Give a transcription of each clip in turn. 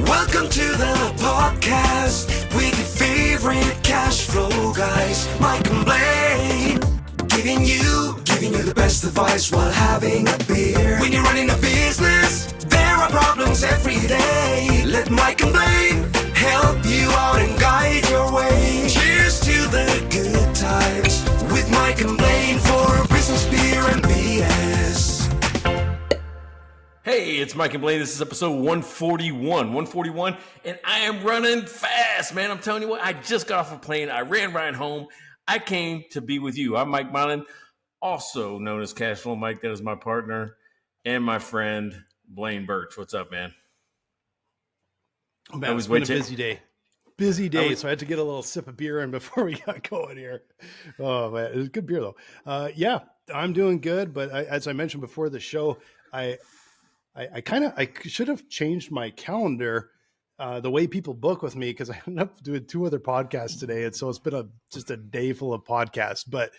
Welcome to the podcast with your favorite cash flow guys, Mike and Blaine. Giving you the best advice while having a beer. When you're running a business, there are problems every day. Let Mike and Blaine help you out and guide your way. Cheers to the good times with Mike and Blaine for business, beer, and BS. Hey, it's Mike and Blaine. This is episode 141, and I am running fast, man. I'm telling you what, I just got off a plane. I ran right home. I came to be with you. I'm Mike Blaine, also known as Cashflow Mike. That is my partner and my friend, Blaine Birch. What's up, man? Oh, man, it's been a busy day. So I had to get a little sip of beer in before we got going here. Oh, man, it was good beer, though. Yeah, I'm doing good, but as I mentioned before the show, I should have changed my calendar the way people book with me, because I ended up doing 2 other podcasts today, and so it's been just a day full of podcasts. But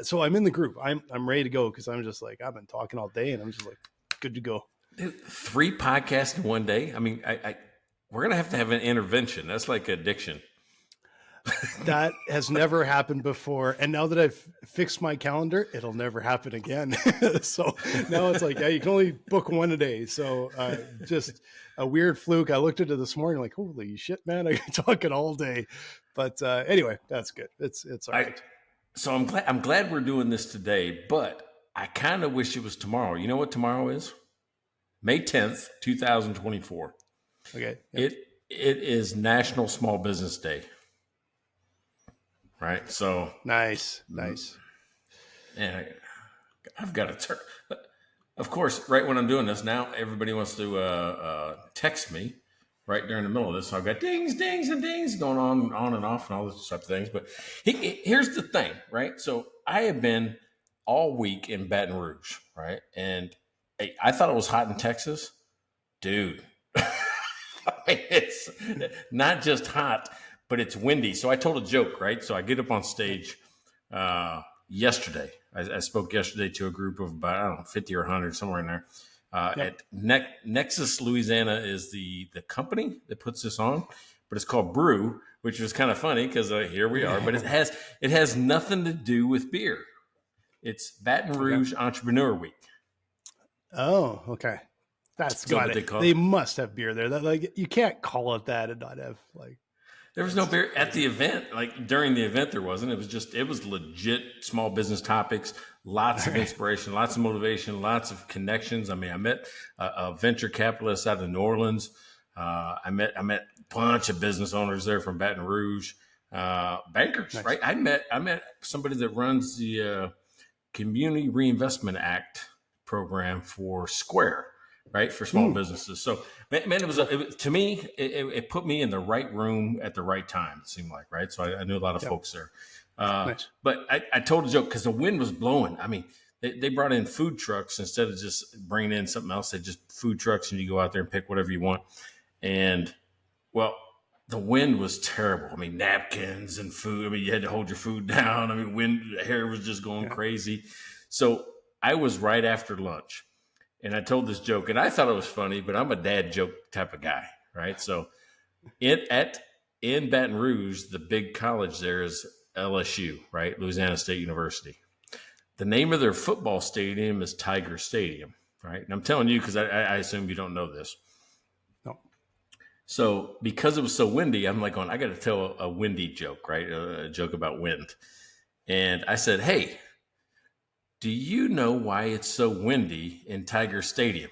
so I'm in the group. I'm ready to go, because I'm just like, I've been talking all day, and I'm just like, good to go. Dude, 3 podcasts in one day. I mean, we're gonna have to have an intervention. That's like addiction. That has never happened before, and now that I've fixed my calendar, it'll never happen again. So now it's like, yeah, you can only book 1 a day. So just a weird fluke. I looked at it this morning, like, holy shit, man, I can talk it all day. But anyway, that's good. It's all right. So I'm glad we're doing this today, but I kind of wish it was tomorrow. You know what tomorrow is? May 10th, 2024. Okay. Yep. It is National Small Business Day. Right. So nice. And I've got to turn. Of course, right when I'm doing this now, everybody wants to text me right during the middle of this. So I've got dings and dings going on and off and all those type of things. But here's the thing, right? So I have been all week in Baton Rouge, right? And I thought it was hot in Texas, dude. I mean, it's not just hot, but it's windy. So I told a joke, right? So I get up on stage yesterday. I spoke yesterday to a group of about, I don't know, 50 or 100, somewhere in there. At Nexus, Louisiana is the company that puts this on, but it's called Brew, which was kind of funny because here we are. But it has nothing to do with beer. It's Baton Rouge Entrepreneur Week. Oh, okay. That's got it. They must have beer there. Like, you can't call it that and not have like. There was no beer at the event. Like during the event, there wasn't. It was legit small business topics, lots of inspiration, lots of motivation, lots of connections. I mean, I met a venture capitalist out of New Orleans. I met a bunch of business owners there from Baton Rouge, bankers, nice. Right? I met somebody that runs the Community Reinvestment Act program for Square. Right, for small businesses. So, man, to me, it put me in the right room at the right time. It seemed like, right. So I knew a lot of folks there. Nice. But I told a joke because the wind was blowing. I mean, they brought in food trucks instead of just bringing in something else. They just food trucks, and you go out there and pick whatever you want. And well, the wind was terrible. I mean, napkins and food. I mean, you had to hold your food down. I mean, hair was just going crazy. So I was right after lunch. And I told this joke, and I thought it was funny, but I'm a dad joke type of guy, right? So in Baton Rouge, the big college there is LSU, right? Louisiana State University. The name of their football stadium is Tiger Stadium, right? And I'm telling you because I assume you don't know this. No. So because it was so windy, I'm like going, I got to tell a windy joke, right? A joke about wind. And I said, hey, do you know why it's so windy in Tiger Stadium?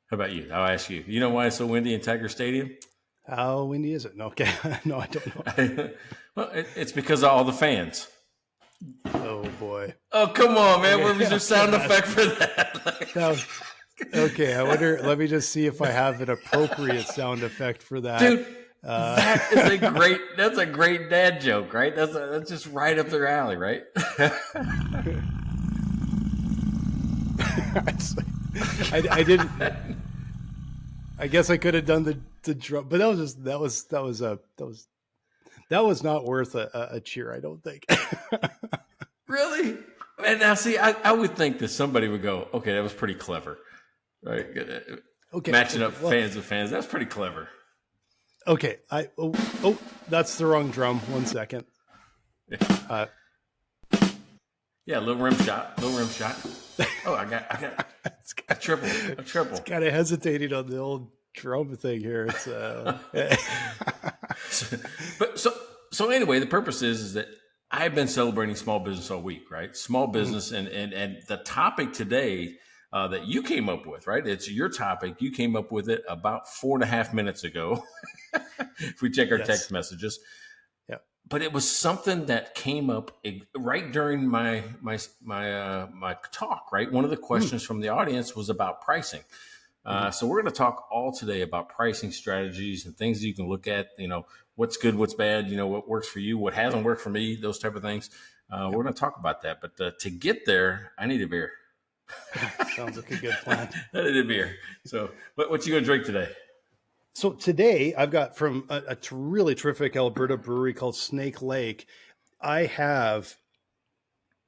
How about you? I'll ask you. You know why it's so windy in Tiger Stadium? How windy is it? No, okay. No, I don't know. Well, it's because of all the fans. Oh, boy. Oh, come on, man. Where was your sound effect for that? Okay, I wonder. Let me just see if I have an appropriate sound effect for that. Dude, that's a great dad joke, right? That's just right up their alley, right? I didn't. I guess I could have done the drum, but that was not worth a cheer. I don't think. Really? And now, see, I would think that somebody would go, okay, that was pretty clever, right? Okay. Matching up fans with fans. That's pretty clever. Okay. That's the wrong drum. 1 second. Yeah, little rim shot. Oh, I got a triple. Kind of hesitating on the old drum thing here. It's but so anyway, the purpose is that I've been celebrating small business all week, right? Small business, and the topic today that you came up with, right? It's your topic. You came up with it about 4.5 minutes ago. If we check our text messages, but it was something that came up right during my talk. Right, one of the questions from the audience was about pricing. So we're going to talk all today about pricing strategies and things you can look at. You know, what's good, what's bad. You know, what works for you, what hasn't worked for me. Those type of things. We're going to talk about that. But to get there, I need a beer. Sounds like a good plan. I need a beer. So, what you going to drink today? So today I've got from a really terrific Alberta brewery called Snake Lake. I have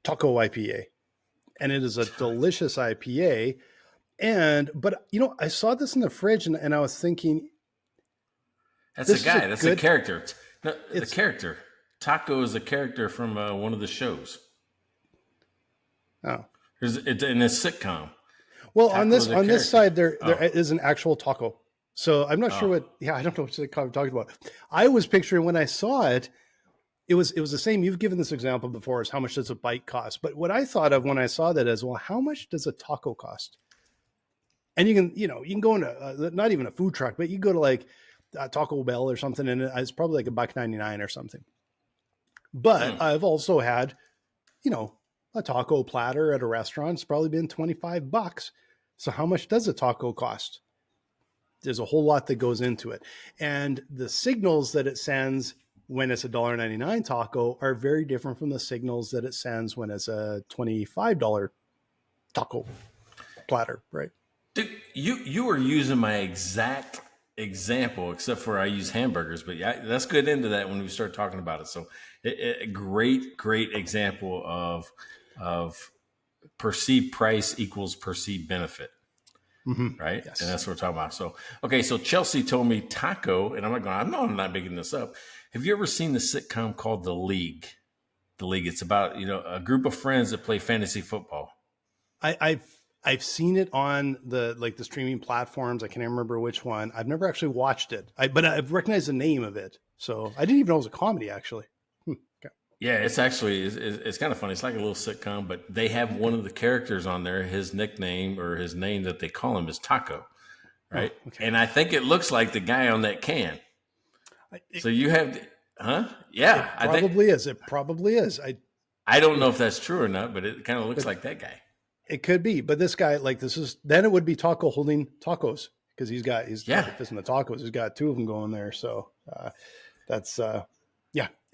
Taco IPA, and it is a delicious IPA. But you know, I saw this in the fridge and I was thinking, that's a guy. That's a character. No, the character. Taco is a character from one of the shows. Oh, it's in a sitcom. Well, Taco on this side there is an actual taco. So I'm not sure what. Yeah, I don't know what I'm talking about. I was picturing when I saw it, it was the same. You've given this example before, is how much does a bite cost? But what I thought of when I saw that is, well, how much does a taco cost? And you can go into not even a food truck, but you go to like Taco Bell or something, and it's probably like $1.99 or something. But I've also had, a taco platter at a restaurant. It's probably been $25. So how much does a taco cost? There's a whole lot that goes into it. And the signals that it sends when it's a $1.99 taco are very different from the signals that it sends when it's a $25 taco platter, right? Dude, you were using my exact example, except for I use hamburgers, but yeah, let's get into that when we start talking about it. So a great example of perceived price equals perceived benefit. Mm-hmm. Right. Yes. And that's what we're talking about. So, okay. So Chelsea told me taco, and I'm not making this up. Have you ever seen the sitcom called The League? The League. It's about, a group of friends that play fantasy football. I've seen it on the streaming platforms. I can't remember which one. I've never actually watched it, but I've recognized the name of it. So I didn't even know it was a comedy, actually. Okay. Yeah, it's actually, it's kind of funny. It's like a little sitcom, but they have one of the characters on there. His nickname or his name that they call him is Taco, right? Oh, okay. And I think it looks like the guy on that can. So you have, Yeah. It probably is. I don't know if that's true or not, but it kind of looks like that guy. It could be, but this guy, then it would be Taco holding tacos because he's got fist in the tacos. He's got two of them going there. So that's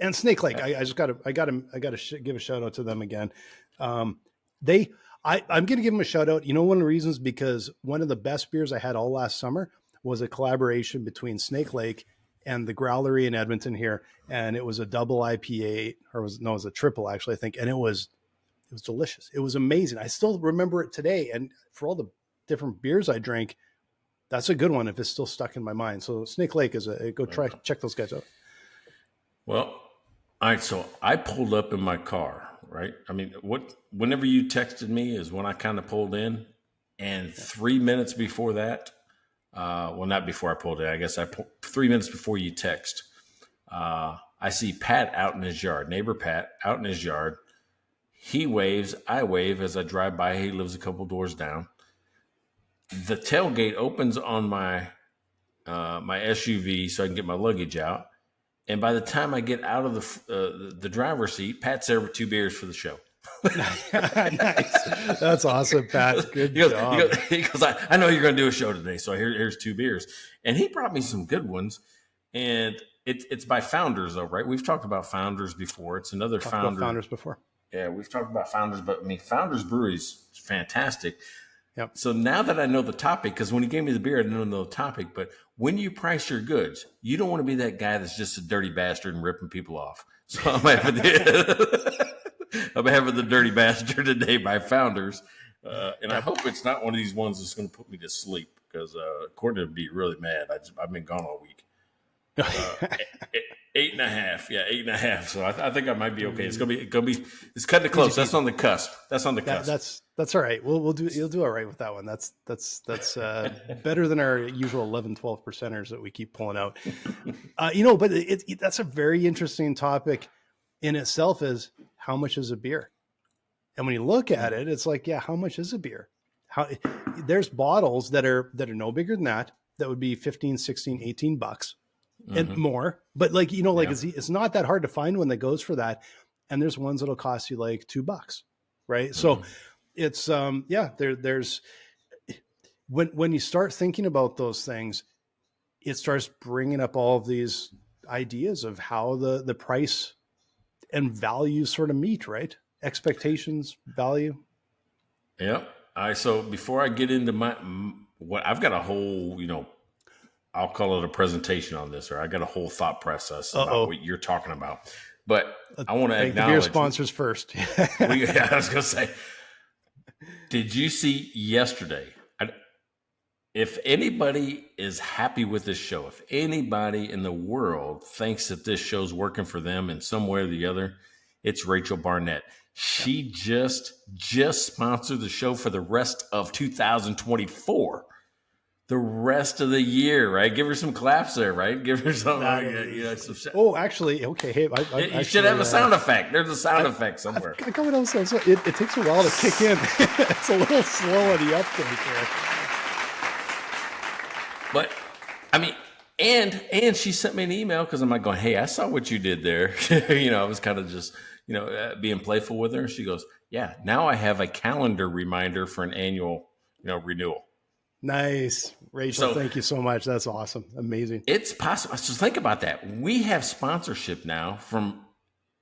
And Snake Lake, I got to give a shout out to them again. I'm going to give them a shout out. One of the reasons, because one of the best beers I had all last summer was a collaboration between Snake Lake and the Growlery in Edmonton here. And it was a double IPA, it was a triple actually, I think. And it was delicious. It was amazing. I still remember it today. And for all the different beers I drank, that's a good one if it's still stuck in my mind. So Snake Lake check those guys out. Well, all right. So I pulled up in my car, right? I mean, whenever you texted me is when I kind of pulled in, and 3 minutes before that, not before I pulled in, I guess 3 minutes before you text, I see Pat out in his yard, neighbor Pat out in his yard. He waves, I wave as I drive by. He lives a couple doors down. The tailgate opens on my SUV so I can get my luggage out. And by the time I get out of the driver's seat, Pat's there with 2 beers for the show. Nice. That's awesome, Pat. Good job. He goes, I know you're going to do a show today, so here's 2 beers. And he brought me some good ones. And it's by Founders, though, right? We've talked about Founders before. It's another Founder. Founders before. Yeah, we've talked about Founders, but Founders Brewery is fantastic. Yep. So now that I know the topic, because when he gave me the beer, I didn't know the topic, but when you price your goods, you don't want to be that guy that's just a dirty bastard and ripping people off. So I'm having the Dirty Bastard today by Founders, and I hope it's not one of these ones that's going to put me to sleep. because Courtney would be really mad. I've been gone all week. 8.5. Yeah, 8.5. So I think I might be okay. It's gonna be. It's cutting it close. That's on the cusp. That's on the cusp. That's all right. You'll do all right with that one. That's better than our usual 11, 12 percenters that we keep pulling out. But that's a very interesting topic in itself. Is how much is a beer? And when you look at it, it's like, yeah, how much is a beer? There's bottles that are no bigger than that would be 15, 16, 18 bucks. And more, but it's not that hard to find one that goes for that. And there's ones that'll cost you like $2, right? So it's, there's, when you start thinking about those things, it starts bringing up all of these ideas of how the price and value sort of meet, right? Expectations, value. Yeah. So before I get into what I've got a whole, I'll call it a presentation on this, or I got a whole thought process about what you're talking about. But I want to acknowledge the beer sponsors first. I was going to say, did you see yesterday? If anybody is happy with this show, if anybody in the world thinks that this show's working for them in some way or the other, it's Rachel Barnett. She just sponsored the show for the rest of 2024. The rest of the year, right? Give her some claps there, right? Give her some. Actually, okay. Hey, you should have a sound effect. There's a sound effect somewhere. I got what else. It takes a while to kick in. It's a little slow on the uptake here. But I mean, and she sent me an email because I'm like going, hey, I saw what you did there. I was kind of just being playful with her. She goes, yeah. Now I have a calendar reminder for an annual renewal. Nice. Rachel, thank you so much. That's awesome. Amazing. It's possible. So think about that. We have sponsorship now from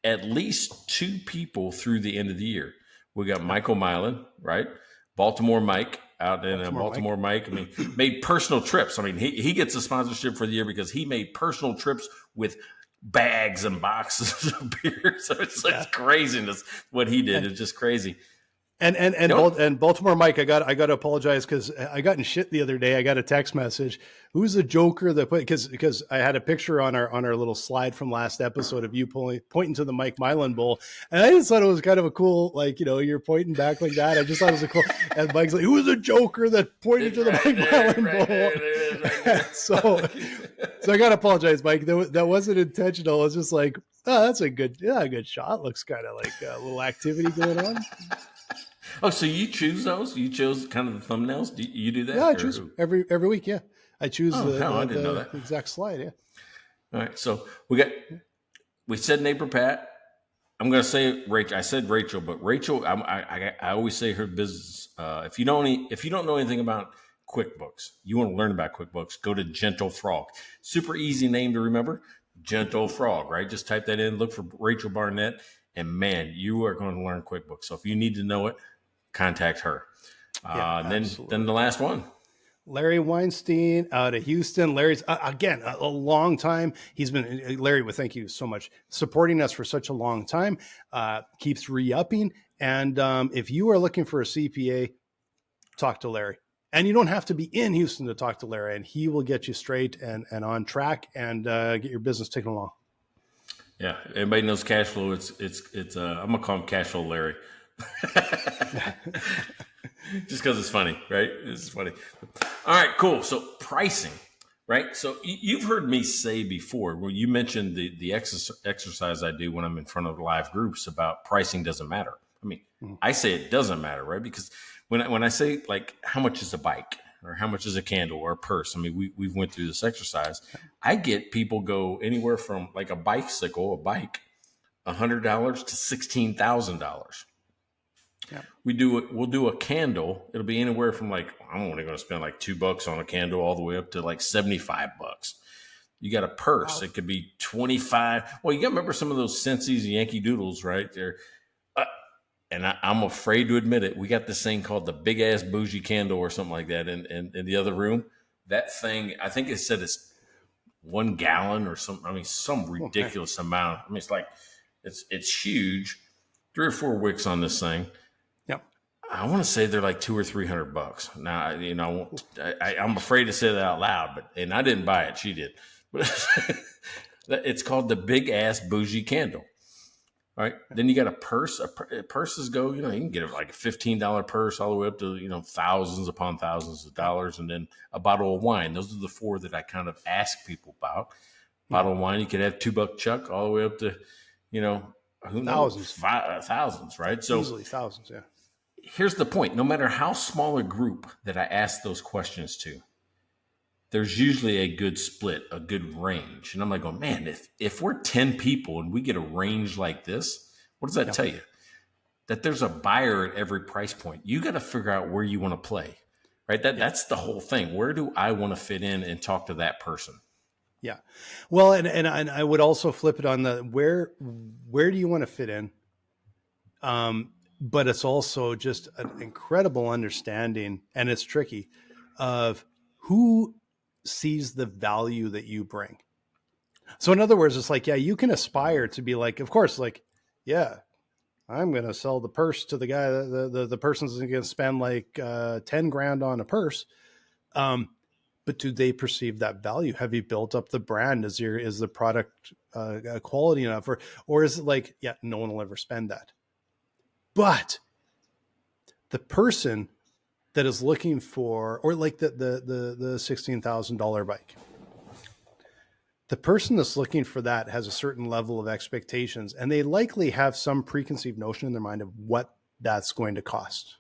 at least 2 people through the end of the year. We got Michael Milan, right? Baltimore Mike out in Baltimore Mike. I mean, made personal trips. I mean, he gets a sponsorship for the year because he made personal trips with bags and boxes of beer. So it's craziness. What he did is just crazy. And Baltimore Mike, I got to apologize because I got in shit the other day. I got a text message. Who's the joker that put because I had a picture on our little slide from last episode of you pointing to the Mike Milan bowl, and I just thought it was kind of a cool, you're pointing back like that. I just thought it was a cool. And Mike's like, "Who's the joker that pointed to the Mike Milan bowl?" So I got to apologize, Mike. That wasn't intentional. It was just like, oh, that's a good shot. Looks kind of like a little activity going on. Oh, so you choose those? You chose kind of the thumbnails? Do you do that? Yeah, I choose every week. Yeah, I choose I didn't know that. Exact slide. Yeah. All right. So we said neighbor Pat. I'm going to say Rachel. I said Rachel, but Rachel, I always say her business. If you don't know anything about QuickBooks, you want to learn about QuickBooks, go to Gentle Frog. Super easy name to remember. Gentle Frog, right? Just type that in. Look for Rachel Barnett, and man, you are going to learn QuickBooks. So if you need to know it, contact her. Then the last one. Larry Weinstein out of Houston. Larry's, again, a long time. He's been, Larry, thank you so much, supporting us for such a long time, keeps re-upping. And if you are looking for a CPA, talk to Larry. And you don't have to be in Houston to talk to Larry, and he will get you straight and on track and get your business taken along. Yeah, everybody knows cash flow. It's I'm gonna call him Cash Flow Larry. Just because it's funny, right? It's funny. All right, cool. So pricing, right? So you've heard me say before, well, you mentioned the exercise I do when I'm in front of live groups about pricing doesn't matter. I mean, I say it doesn't matter, right? Because when I say like how much is a bike or how much is a candle or a purse, I mean, we've went through this exercise. I get people go anywhere from like a bike, $100 to $16,000. Yeah. We'll do a candle. It'll be anywhere from like, I'm only going to spend like $2 on a candle all the way up to like $75. You got a purse. Wow. It could be 25. Well, you got to remember some of those Sensi's and Yankee Doodles, right? They're, and I'm afraid to admit it. We got this thing called the big ass bougie candle or something like that in the other room. That thing, I think it said it's 1 gallon or something. I mean, some ridiculous amount. I mean, it's like, it's huge. 3 or 4 wicks on this thing. Yep. I want to say they're like $200 or $300. Now, I'm afraid to say that out loud, and I didn't buy it. She did. But it's called the Big Ass Bougie Candle. All right. Then you got a purse. Purses go, you can get like a $15 purse all the way up to, thousands upon thousands of dollars. And then a bottle of wine. Those are the four that I kind of ask people about. Bottle of wine, you could have $2 Chuck all the way up to, who knows? Thousands, right? So easily thousands, yeah. Here's the point. No matter how small a group that I ask those questions to, there's usually a good split, a good range. And I'm like, man, if we're 10 people and we get a range like this, what does that tell you? That there's a buyer at every price point. You got to figure out where you want to play, right? That's the whole thing. Where do I want to fit in and talk to that person? Yeah. Well, and I would also flip it on the where do you want to fit in? But it's also just an incredible understanding, and it's tricky, of who sees the value that you bring. So in other words, it's like, yeah, you can aspire to be like, of course, like, yeah, I'm going to sell the purse to the guy, the person's going to spend like 10 grand on a purse. But do they perceive that value? Have you built up the brand? Is the product quality enough? Or is it like, yeah, no one will ever spend that. But the person that is looking for, or like the $16,000 bike, the person that's looking for that has a certain level of expectations, and they likely have some preconceived notion in their mind of what that's going to cost.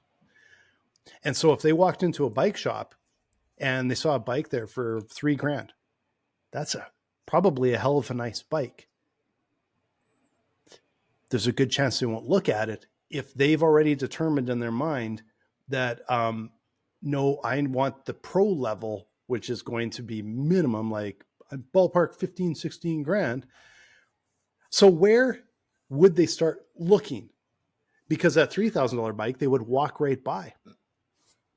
And so if they walked into a bike shop and they saw a bike there for $3,000, that's probably a hell of a nice bike. There's a good chance they won't look at it if they've already determined in their mind that, no, I want the pro level, which is going to be minimum, like a ballpark 15, 16 grand. So where would they start looking? Because that $3,000 bike, they would walk right by.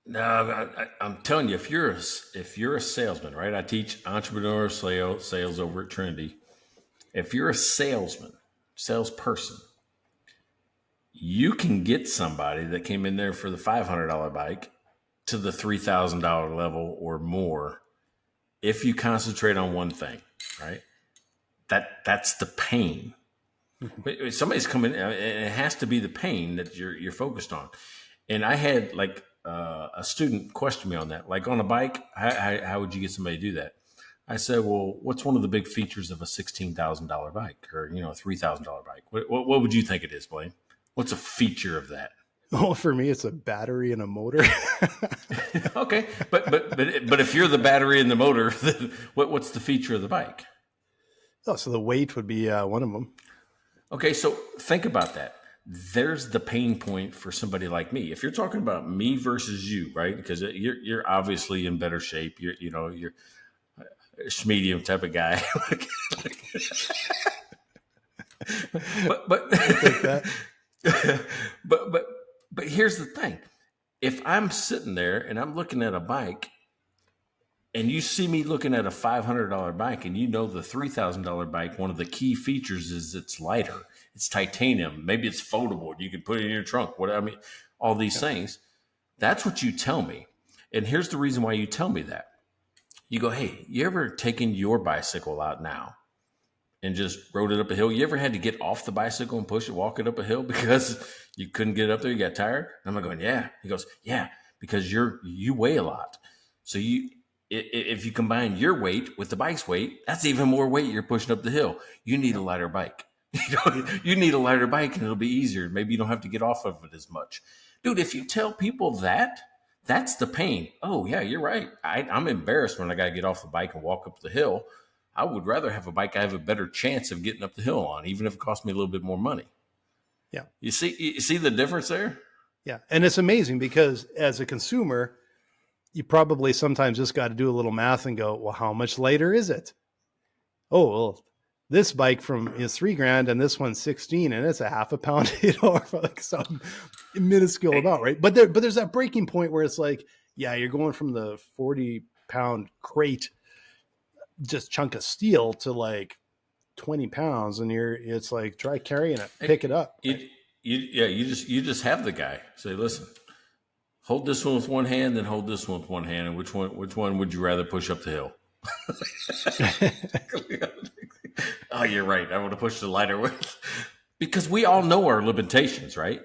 No, I'm telling you, if you're a salesman, right? I teach entrepreneur sales over at Trinity. If you're a salesperson, you can get somebody that came in there for the $500 bike to the $3,000 level or more if you concentrate on one thing, right? That's the pain. But somebody's coming, and it has to be the pain that you're focused on. And I had like a student question me on that, like on a bike, how would you get somebody to do that? I said, well, what's one of the big features of a $16,000 bike or, a $3,000 bike? What would you think it is, Blaine? What's a feature of that? Oh, for me, it's a battery and a motor. Okay, but if you're the battery and the motor, then what's the feature of the bike? Oh, so the weight would be one of them. Okay, so think about that. There's the pain point for somebody like me. If you're talking about me versus you, right? Because you're obviously in better shape. You're a medium type of guy. But here's the thing. If I'm sitting there and I'm looking at a bike and you see me looking at a $500 bike and the $3,000 bike, one of the key features is it's lighter. It's titanium. Maybe it's foldable. You can put it in your trunk. All these things. That's what you tell me. And here's the reason why you tell me that. You go, hey, you ever taken your bicycle out now and just rode it up a hill? You ever had to get off the bicycle and walk it up a hill because you couldn't get up there? You got tired? And I'm going, yeah. He goes, yeah, because you weigh a lot. So if you combine your weight with the bike's weight, that's even more weight you're pushing up the hill. You need a lighter bike. You need a lighter bike and it'll be easier. Maybe you don't have to get off of it as much. Dude, if you tell people that's the pain. Oh, yeah, you're right. I'm embarrassed when I got to get off the bike and walk up the hill. I would rather have a bike I have a better chance of getting up the hill on, even if it costs me a little bit more money. Yeah. You see the difference there? Yeah. And it's amazing because as a consumer, you probably sometimes just got to do a little math and go, well, how much lighter is it? Oh, well, this bike is $3,000 and this one's 16 and it's a half a pound, or like some minuscule amount, right? But there's that breaking point where it's like, yeah, you're going from the 40-pound crate, just chunk of steel, to like 20 pounds, and it's like, try carrying it, pick it up. You just have the guy say, listen, Hold this one with one hand, then hold this one with one hand. And which one would you rather push up the hill? Oh, you're right. I want to push the lighter one. Because we all know our limitations, right?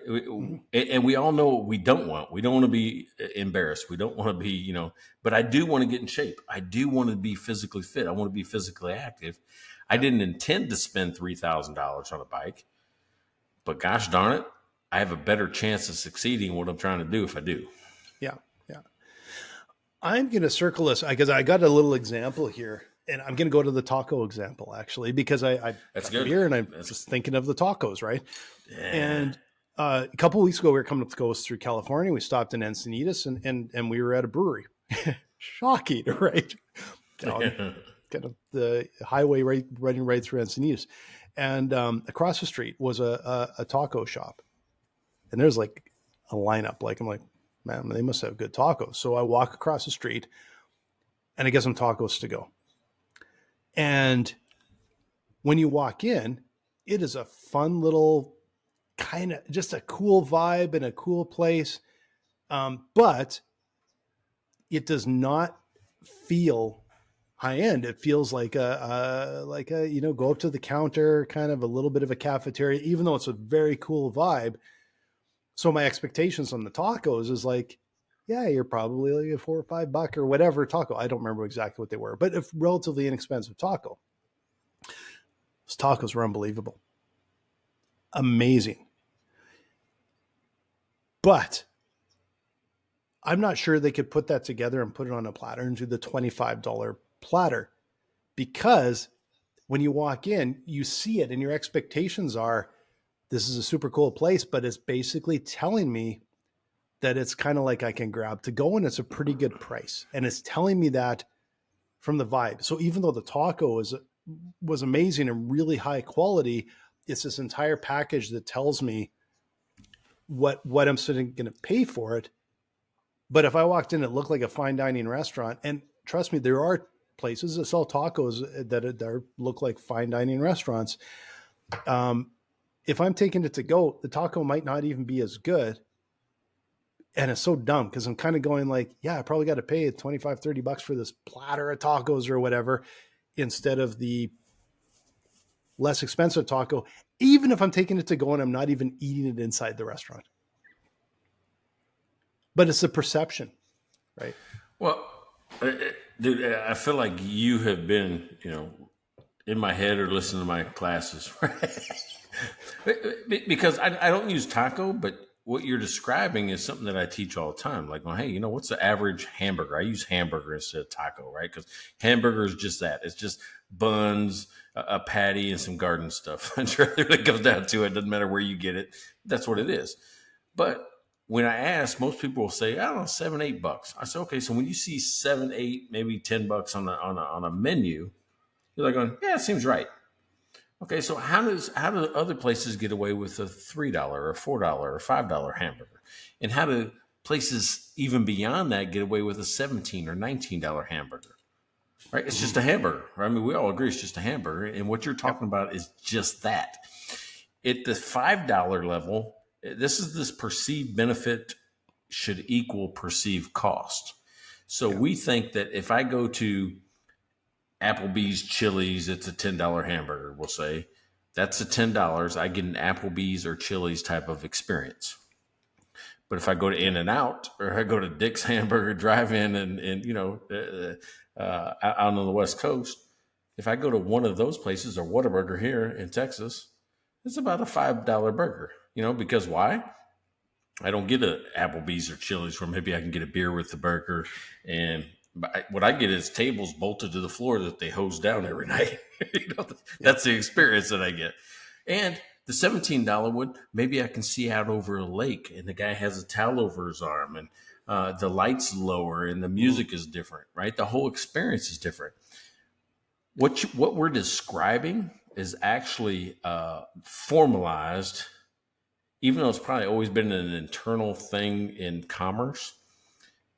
And we all know what we don't want. We don't want to be embarrassed. We don't want to be, but I do want to get in shape. I do want to be physically fit. I want to be physically active. I didn't intend to spend $3,000 on a bike, but gosh darn it, I have a better chance of succeeding in what I'm trying to do if I do. Yeah. Yeah. I'm going to circle this because I got a little example here. And I'm going to go to the taco example, actually, because I That's good. Here and I'm just thinking of the tacos, right? Yeah. And a couple of weeks ago, we were coming up the coast through California. We stopped in Encinitas and we were at a brewery. Shocking, right? Kind of the highway running right through Encinitas. And across the street was a taco shop. And there's like a lineup. I'm like, man, they must have good tacos. So I walk across the street and I get some tacos to go. And when you walk in, it is a fun little kind of just a cool vibe and a cool place. But it does not feel high end. It feels like go up to the counter, kind of a little bit of a cafeteria, even though it's a very cool vibe. So my expectations on the tacos is like, yeah, you're probably like a $4 or $5 or whatever taco. I don't remember exactly what they were, but a relatively inexpensive taco. Those tacos were unbelievable. Amazing. But I'm not sure they could put that together and put it on a platter and do the $25 platter, because when you walk in, you see it and your expectations are, this is a super cool place, but it's basically telling me that it's kind of like I can grab to go and it's a pretty good price. And it's telling me that from the vibe. So even though the taco was amazing and really high quality, it's this entire package that tells me what I'm sitting going to pay for it. But if I walked in, it looked like a fine dining restaurant. And trust me, there are places that sell tacos that look like fine dining restaurants. If I'm taking it to go, the taco might not even be as good. And it's so dumb because I'm kind of going like, yeah, I probably got to pay $25, $30 for this platter of tacos or whatever, instead of the less expensive taco, even if I'm taking it to go and I'm not even eating it inside the restaurant. But it's a perception, right? Well, dude, I feel like you have been, in my head or listening to my classes, right? Because I don't use taco, but what you're describing is something that I teach all the time. Like, well, hey, what's the average hamburger? I use hamburger instead of taco, right? Because hamburger is just that. It's just buns, a patty, and some garden stuff. That's really what it comes down to. It doesn't matter where you get it. That's what it is. But when I ask, most people will say, I don't know, $7, $8. I say, okay, so when you see $7, $8, maybe $10 on a menu, you're like going, yeah, it seems right. Okay, so how do other places get away with a $3 or $4 or $5 hamburger? And how do places even beyond that get away with a $17 or $19 hamburger? Right? It's just a hamburger. Right? I mean, we all agree it's just a hamburger. And what you're talking about is just that. At the $5 level, this perceived benefit should equal perceived cost. So we think that if I go to Applebee's, Chili's, it's a $10 hamburger, we'll say. That's a $10. I get an Applebee's or Chili's type of experience. But if I go to In-N-Out or I go to Dick's Hamburger Drive-In and out on the West Coast, if I go to one of those places or Whataburger here in Texas, it's about a $5 burger. Because why? I don't get an Applebee's or Chili's where maybe I can get a beer with the burger, and what I get is tables bolted to the floor that they hose down every night. That's the experience that I get. And the $17 one, maybe I can see out over a lake and the guy has a towel over his arm and the light's lower and the music is different, right? The whole experience is different. What we're describing is actually formalized, even though it's probably always been an internal thing in commerce.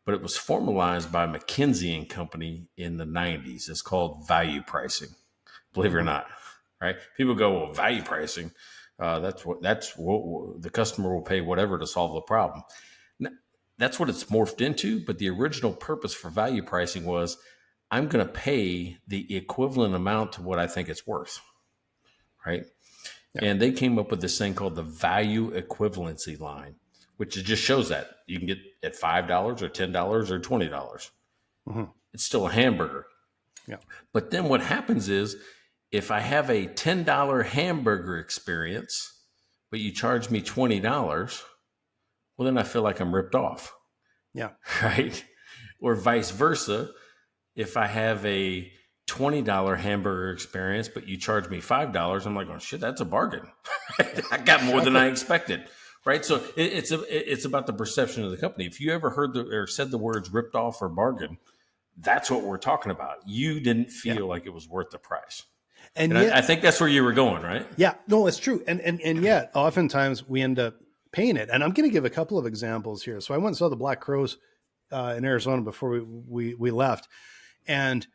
But it was formalized by McKinsey and Company in the 90s. It's called value pricing, believe it or not, right? People go, well, value pricing, that's what the customer will pay whatever to solve the problem. Now, that's what it's morphed into. But the original purpose for value pricing was I'm going to pay the equivalent amount to what I think it's worth. Right. Yeah. And they came up with this thing called the value equivalency line, which just shows that you can get at $5 or $10 or $20. Mm-hmm. It's still a hamburger. Yeah. But then what happens is if I have a $10 hamburger experience, but you charge me $20, well, then I feel like I'm ripped off. Yeah. Right. Or vice versa. If I have a $20 hamburger experience, but you charge me $5, I'm like, oh shit, that's a bargain. I got more than I expected. Right. So it's about the perception of the company. If you ever heard or said the words ripped off or bargain, that's what we're talking about. You didn't feel like it was worth the price. And yet, I think that's where you were going, right? Yeah, no, it's true. And yet oftentimes we end up paying it. And I'm going to give a couple of examples here. So I went and saw the Black Crows in Arizona before we left. And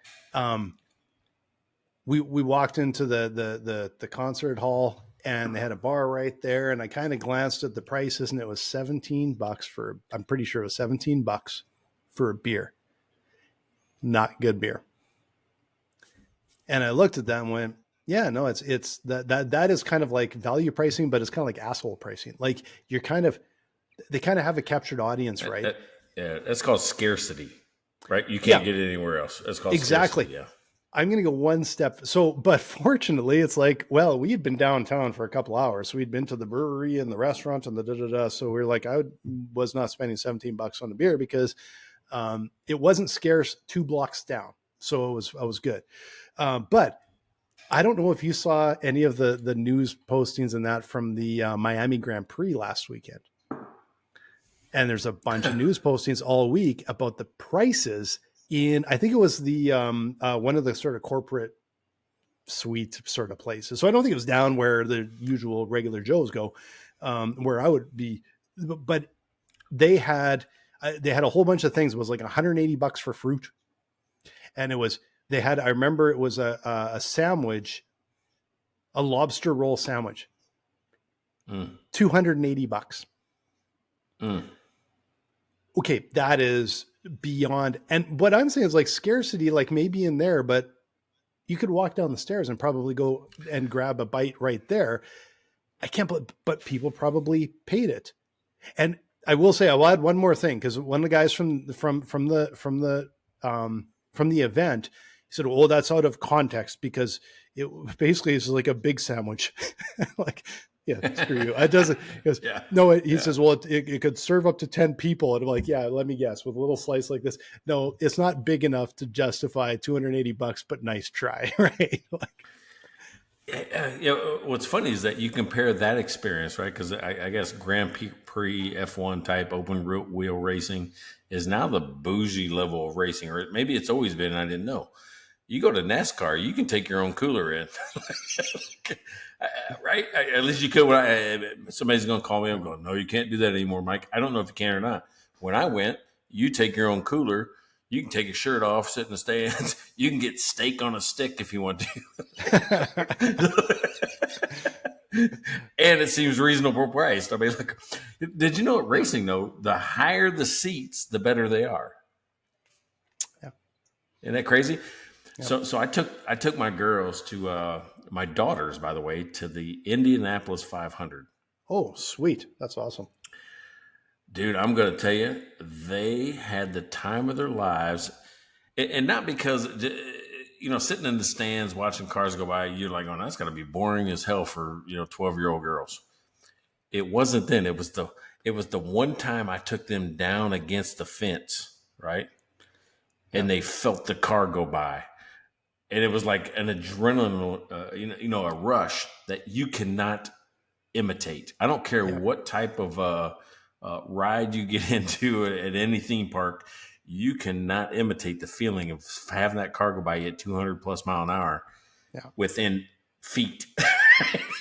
we walked into the concert hall and they had a bar right there. And I kind of glanced at the prices and it was $17 for, I'm pretty sure it was $17 for a beer. Not good beer. And I looked at that and went, yeah, no, it's that is kind of like value pricing, but it's kind of like asshole pricing. Like they kind of have a captured audience, right? Yeah, that's called scarcity, right? You can't get it anywhere else. That's called exactly. Scarcity, yeah. I'm going to go one step. So, but fortunately it's like, well, we had been downtown for a couple hours. So we'd been to the brewery and the restaurant and the So we were like, was not spending $17 on the beer because it wasn't scarce 2 blocks down. So I was good. But I don't know if you saw any of the news postings and that from the Miami Grand Prix last weekend. And there's a bunch of news postings all week about the prices in, I think it was the one of the sort of corporate suite sort of places. So I don't think it was down where the usual regular Joes go, where I would be, but they had a whole bunch of things. It was like $180 for fruit. And I remember it was a sandwich, a lobster roll sandwich, $280. Okay. That is beyond. And what I'm saying is like scarcity, like maybe in there, but you could walk down the stairs and probably go and grab a bite right there. I can't believe, but people probably paid it. And I will say, I'll add one more thing. Cause one of the guys from the event, he said, "Oh, that's out of context because it basically is like a big sandwich." Like, yeah, screw you. It doesn't. He goes, no. He says, "Well, it could serve up to 10 people." And I'm like, "Yeah, let me guess, with a little slice like this, no, it's not big enough to justify $280, but nice try, right?" Like, what's funny is that you compare that experience, right? Because I guess Grand Prix F1 type open wheel racing is now the bougie level of racing, or maybe it's always been. I didn't know. You go to NASCAR, you can take your own cooler in, right? At least you could. Somebody's going to call me. I'm going, no, you can't do that anymore, Mike. I don't know if you can or not. When I went, you take your own cooler. You can take your shirt off, sit in the stands. You can get steak on a stick if you want to. And it seems reasonable priced. I mean, look, did you know at racing, though, the higher the seats, the better they are? Yeah. Isn't that crazy? Yeah. So I took my girls to my daughters, by the way, to the Indianapolis 500. Oh, sweet. That's awesome. Dude, I'm going to tell you, they had the time of their lives. And not because, sitting in the stands watching cars go by, you're like, oh, that's got to be boring as hell for, 12-year-old girls. It wasn't then. It was the one time I took them down against the fence, right? And they felt the car go by. And it was like an adrenaline, a rush that you cannot imitate. I don't care what type of ride you get into at any theme park. You cannot imitate the feeling of having that car go by you at 200 plus mile an hour within feet.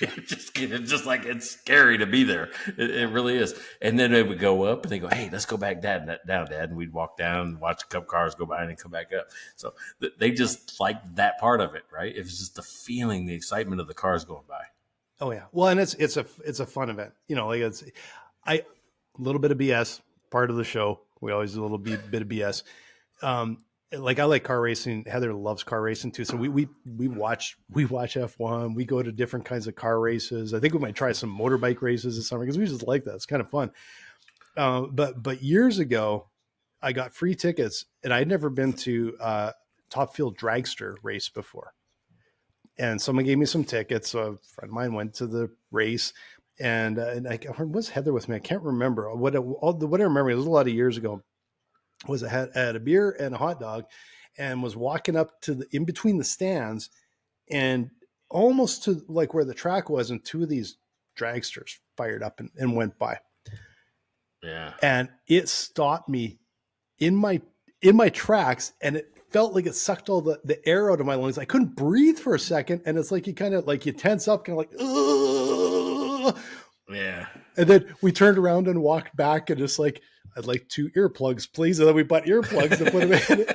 It's just like, it's scary to be there. It really is. And then they would go up and they go, "Hey, let's go back down, Dad." And we'd walk down and watch a couple cars go by and then come back up. So they just like that part of it, right? It was just the feeling, the excitement of the cars going by. Oh yeah. Well, and it's a fun event, like a little bit of BS. part of the show. We always do a little bit of BS. Like I like car racing. Heather loves car racing too. So we watch F1. We go to different kinds of car races. I think we might try some motorbike races this summer because we just like that. It's kind of fun. But years ago, I got free tickets, and I'd never been to Top Fuel Dragster race before. And someone gave me some tickets. So a friend of mine went to the race, and was Heather with me? I can't remember. What I remember, it was a lot of years ago, was I had a beer and a hot dog, and was walking up to in between the stands, and almost to like where the track was, and two of these dragsters fired up and went by. Yeah. And it stopped me in my tracks, and it felt like it sucked all the air out of my lungs. I couldn't breathe for a second. And it's like you kind of like you tense up, kind of like, ugh. Yeah. And then we turned around and walked back, and just like, I'd like 2 earplugs, please. And then we bought earplugs and put them in.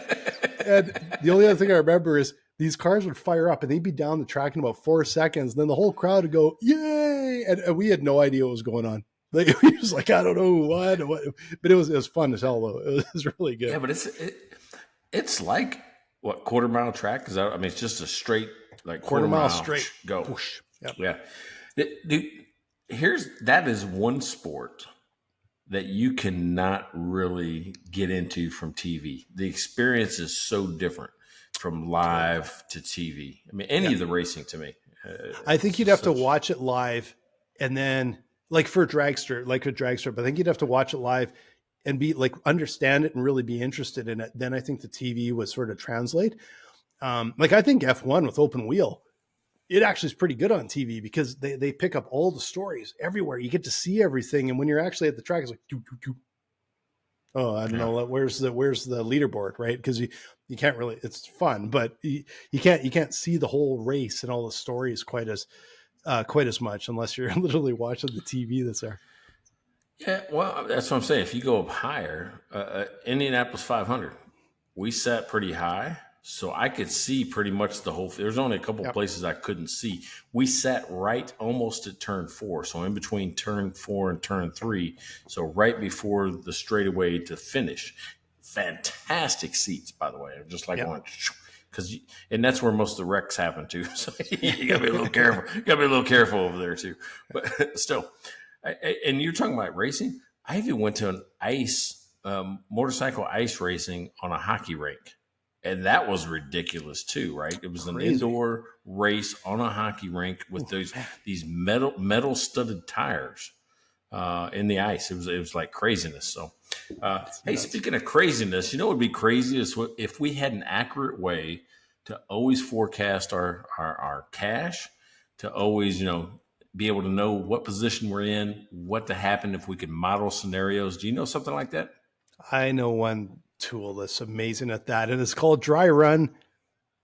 And the only other thing I remember is these cars would fire up, and they'd be down the track in about 4 seconds. And then the whole crowd would go, yay. And we had no idea what was going on. Like, we was like, I don't know what, but it was fun as hell though. It was really good. Yeah, but it's like what, quarter mile track? It's just a straight like quarter mile straight go. Whoosh. Yep. Yeah. That is one sport that you cannot really get into from TV. The experience is so different from live to TV. I mean, any of the racing to me. I think you'd have to watch it live, and then like for a dragster, but I think you'd have to watch it live and be like, understand it and really be interested in it. Then I think the TV would sort of translate. Like I think F1 with open wheel, it actually is pretty good on TV because they pick up all the stories everywhere. You get to see everything. And when you're actually at the track, it's like, doo, doo, doo. Oh, I don't know. Where's the leaderboard, right? Because you can't really, it's fun, but you can't see the whole race and all the stories quite as much unless you're literally watching the TV that's there. Yeah, well, that's what I'm saying. If you go up higher, Indianapolis 500, we sat pretty high, so I could see pretty much the whole. There's only a couple places I couldn't see. We sat right almost at turn 4, so in between turn 4 and turn 3, so right before the straightaway to finish. Fantastic seats, by the way. Just like one. And that's where most of the wrecks happen too. So you gotta be a little careful. You gotta be a little careful over there too. But still, and you're talking about racing. I even went to an motorcycle ice racing on a hockey rink, and that was ridiculous too, right? It was an indoor race on a hockey rink with these metal studded tires in the ice. It was like craziness. So, hey, speaking of craziness, you know what would be crazy is if we had an accurate way to always forecast our cash, to always, be able to know what position we're in, what to happen if we could model scenarios. Do you know something like that? I know one tool that's amazing at that, and it's called Dry Run,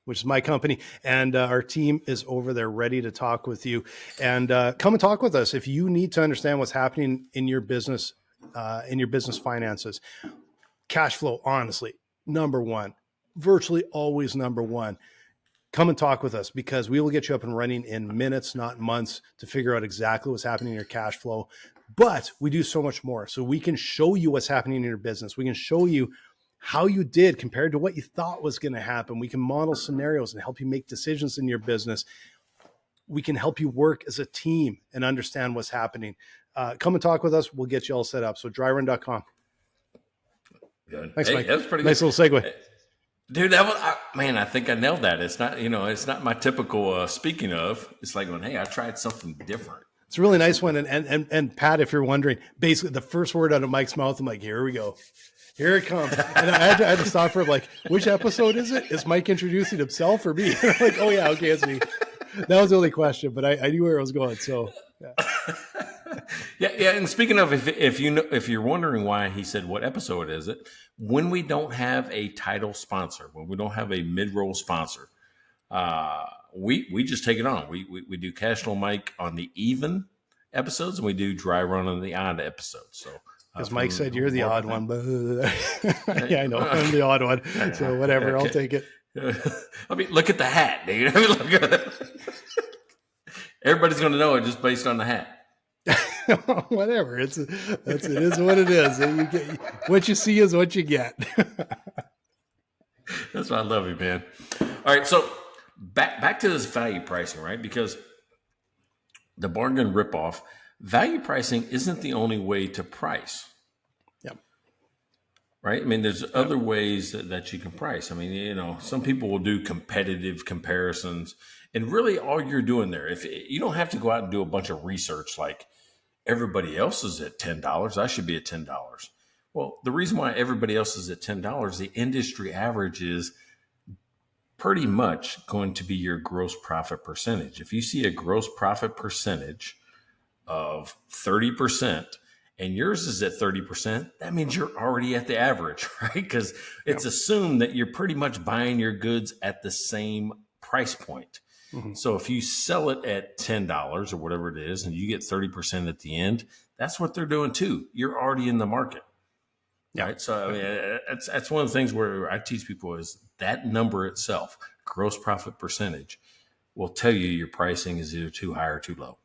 which is my company, and our team is over there ready to talk with you. And come and talk with us if you need to understand what's happening in your business finances. Cash flow, honestly, number one, virtually always number one. Come and talk with us because we will get you up and running in minutes, not months, to figure out exactly what's happening in your cash flow. But we do so much more. So we can show you what's happening in your business. We can show you how you did compared to what you thought was going to happen. We can model scenarios and help you make decisions in your business. We can help you work as a team and understand what's happening. Come and talk with us. We'll get you all set up. So dryrun.com. Good. Thanks, Mike. That's pretty nice good. Little segue. Dude, I think I nailed that. It's not, it's not my typical speaking of. It's like going, hey, I tried something different. It's a really nice one. And Pat, if you're wondering, basically the first word out of Mike's mouth, I'm like, here we go. Here it comes. And I had to stop for him, like, which episode is it? Is Mike introducing himself or me? And I'm like, oh yeah, okay, it's me. That was the only question, but I knew where I was going. So yeah. And speaking of, if you're wondering why he said what episode is it, when we don't have a title sponsor, when we don't have a mid-roll sponsor, we just take it on. We do Cash Flow Mike on the even episodes, and we do Dry Run on the odd episodes. So as Mike said, you're the odd one, but yeah, I know I'm the odd one. So whatever, okay. I'll take it. I mean, look at the hat, dude. Everybody's going to know it just based on the hat. Whatever. It is what it is. You get what you see is what you get. That's why I love you, man. All right, so back to this value pricing, right? Because the bargain ripoff, value pricing isn't the only way to price. Yep. Right? I mean, there's other ways that you can price. I mean, some people will do competitive comparisons, and really all you're doing there, if you don't have to go out and do a bunch of research like everybody else is at $10, I should be at $10. Well, the reason why everybody else is at $10, the industry average is pretty much going to be your gross profit percentage. If you see a gross profit percentage of 30% and yours is at 30%, that means you're already at the average, right? Because it's assumed that you're pretty much buying your goods at the same price point. Mm-hmm. So if you sell it at $10 or whatever it is, and you get 30% at the end, that's what they're doing too. You're already in the market. Yeah. Right. So I mean, that's one of the things where I teach people is that number itself, gross profit percentage, will tell you your pricing is either too high or too low.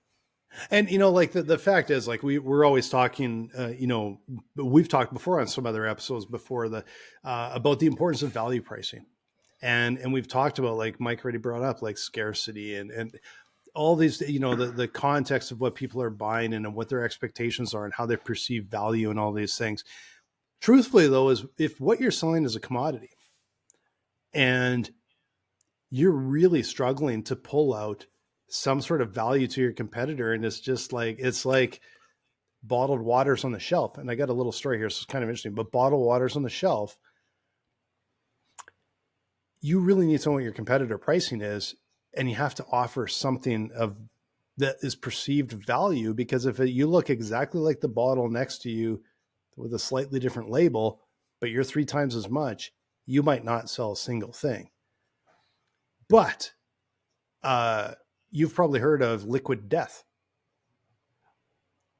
And, like the fact is, like we're always talking, we've talked before on some other episodes before about the importance of value pricing. And we've talked about, like Mike already brought up, like scarcity and all these, the context of what people are buying and what their expectations are and how they perceive value and all these things. Truthfully, though, is if what you're selling is a commodity and you're really struggling to pull out some sort of value to your competitor, and it's like bottled waters on the shelf. And I got a little story here, so it's kind of interesting, but bottled waters on the shelf, you really need to know what your competitor pricing is, and you have to offer something that is perceived value, because if you look exactly like the bottle next to you with a slightly different label, but you're 3 times as much, you might not sell a single thing. But you've probably heard of Liquid Death.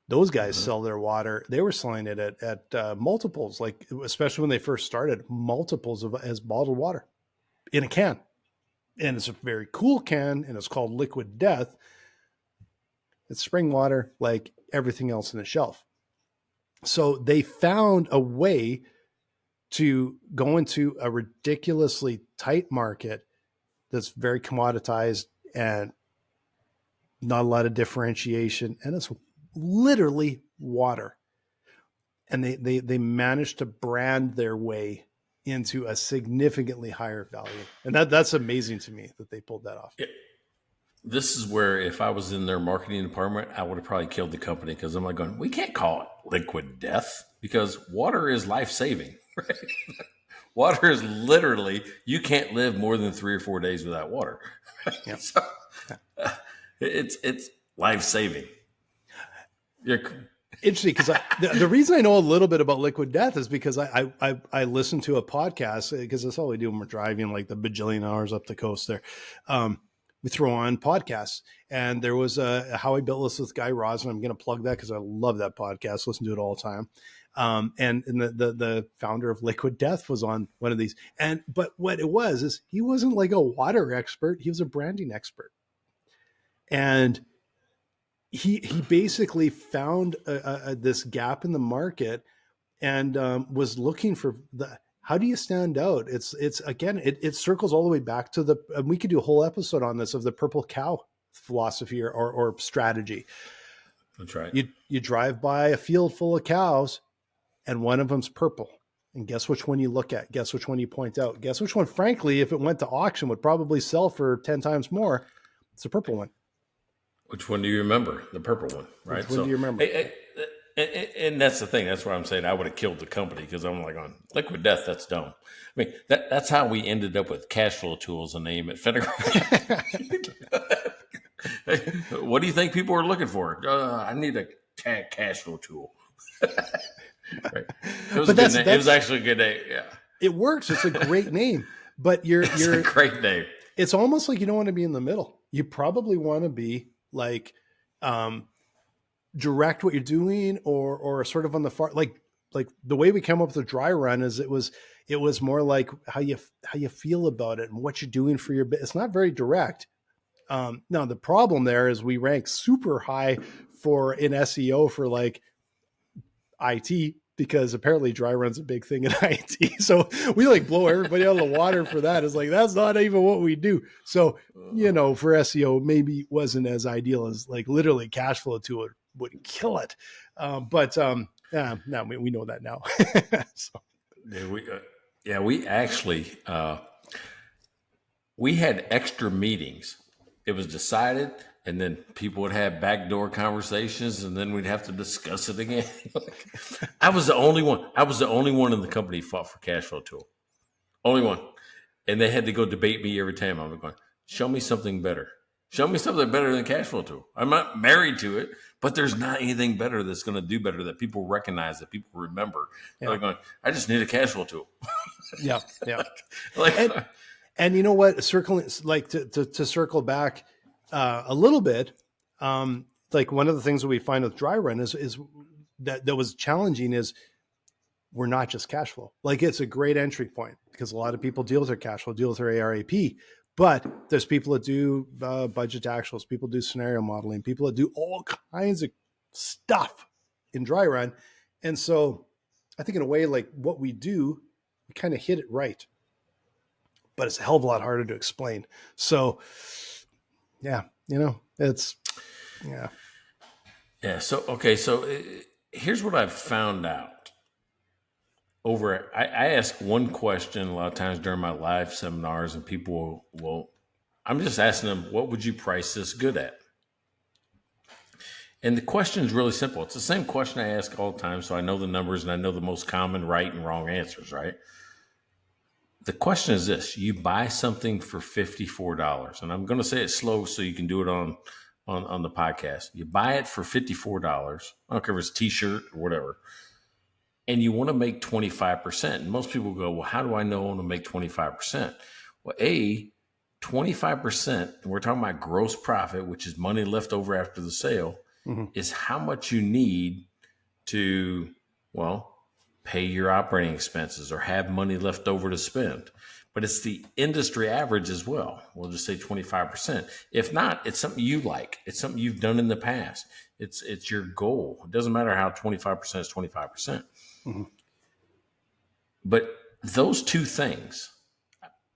Those guys sell their water. They were selling it at multiples, like especially when they first started, multiples as bottled water in a can. And it's a very cool can, and it's called Liquid Death. It's spring water like everything else on the shelf. So they found a way to go into a ridiculously tight market that's very commoditized and not a lot of differentiation. And it's literally water. And they managed to brand their way into a significantly higher value. And that's amazing to me that they pulled that off. This is where if I was in their marketing department, I would have probably killed the company, because I'm like going, we can't call it Liquid Death because water is life-saving. Right? Water is literally, you can't live more than 3 or 4 days without water. Yep. So, it's life-saving. Interesting, because the reason I know a little bit about Liquid Death is because I listened to a podcast, because that's all we do when we're driving like the bajillion hours up the coast there. We throw on podcasts, and there was a How I Built This with Guy Raz, and I'm going to plug that because I love that podcast. Listen to it all the time. And the founder of Liquid Death was on one of these. But what it was is he wasn't like a water expert. He was a branding expert. And he basically found this gap in the market and was looking for how do you stand out? It's again, it circles all the way back to we could do a whole episode on this, of the purple cow philosophy or strategy. That's right. You drive by a field full of cows and one of them's purple. And guess which one you look at? Guess which one you point out? Guess which one, frankly, if it went to auction, would probably sell for 10 times more? It's the purple one. Which one do you remember? The purple one, right? Which one do you remember? And that's the thing. That's why I'm saying I would have killed the company, because I'm like, on Liquid Death, that's dumb. I mean, that's how we ended up with Cash Flow Tools, a name at Federal. What do you think people were looking for? I need a cash flow tool. Right. It was actually a good name. Yeah, it works. It's a great name, but it's a great name. It's almost like you don't want to be in the middle. You probably want to be like direct what you're doing, or sort of on the far, like the way we came up with the dry run is it was more like how you feel about it and what you're doing for your bit. It's not very direct. Now the problem there is we rank super high in SEO for like IT, because apparently dry run's a big thing in IT. So we like blow everybody out of the water for that. It's like, that's not even what we do. So, for SEO, maybe wasn't as ideal as like literally cash flow tool would kill it. No, we know that now. So. We actually, we had extra meetings. It was decided, and then people would have backdoor conversations, and then we'd have to discuss it again. I was the only one. I was the only one in the company who fought for cash flow tool. Only one. And they had to go debate me every time. I'm going, show me something better. Show me something better than cash flow tool. I'm not married to it, but there's not anything better that's going to do better that people recognize, that people remember. Yeah. They're going, I just need a cash flow tool. Yeah. And you know what? Circling, like to circle back a little bit, like one of the things that we find with dry run is that was challenging is we're not just cash flow. Like it's a great entry point because a lot of people deal with their cash flow, deal with their ARAP, but there's people that do budget to actuals, people do scenario modeling, people that do all kinds of stuff in dry run. And so I think in a way, like what we do, we kind of hit it right, but it's a hell of a lot harder to explain. So yeah, it's, yeah. Yeah. So, okay. So here's what I've found out. I ask one question a lot of times during my live seminars, and people will, I'm just asking them, what would you price this good at? And the question is really simple. It's the same question I ask all the time. So I know the numbers and I know the most common right and wrong answers, right? The question is this: you buy something for $54, and I'm going to say it slow so you can do it on the podcast. You buy it for $54. I don't care if it's a t-shirt or whatever. And you want to make 25%. And most people go, well, how do I know I want to make 25%? Well, 25%, and we're talking about gross profit, which is money left over after the sale, is how much you need to, pay your operating expenses or have money left over to spend. But it's the industry average as well. We'll just say 25%. If not, it's something you like. It's something you've done in the past. It's your goal. It doesn't matter how 25% is 25%. But those two things,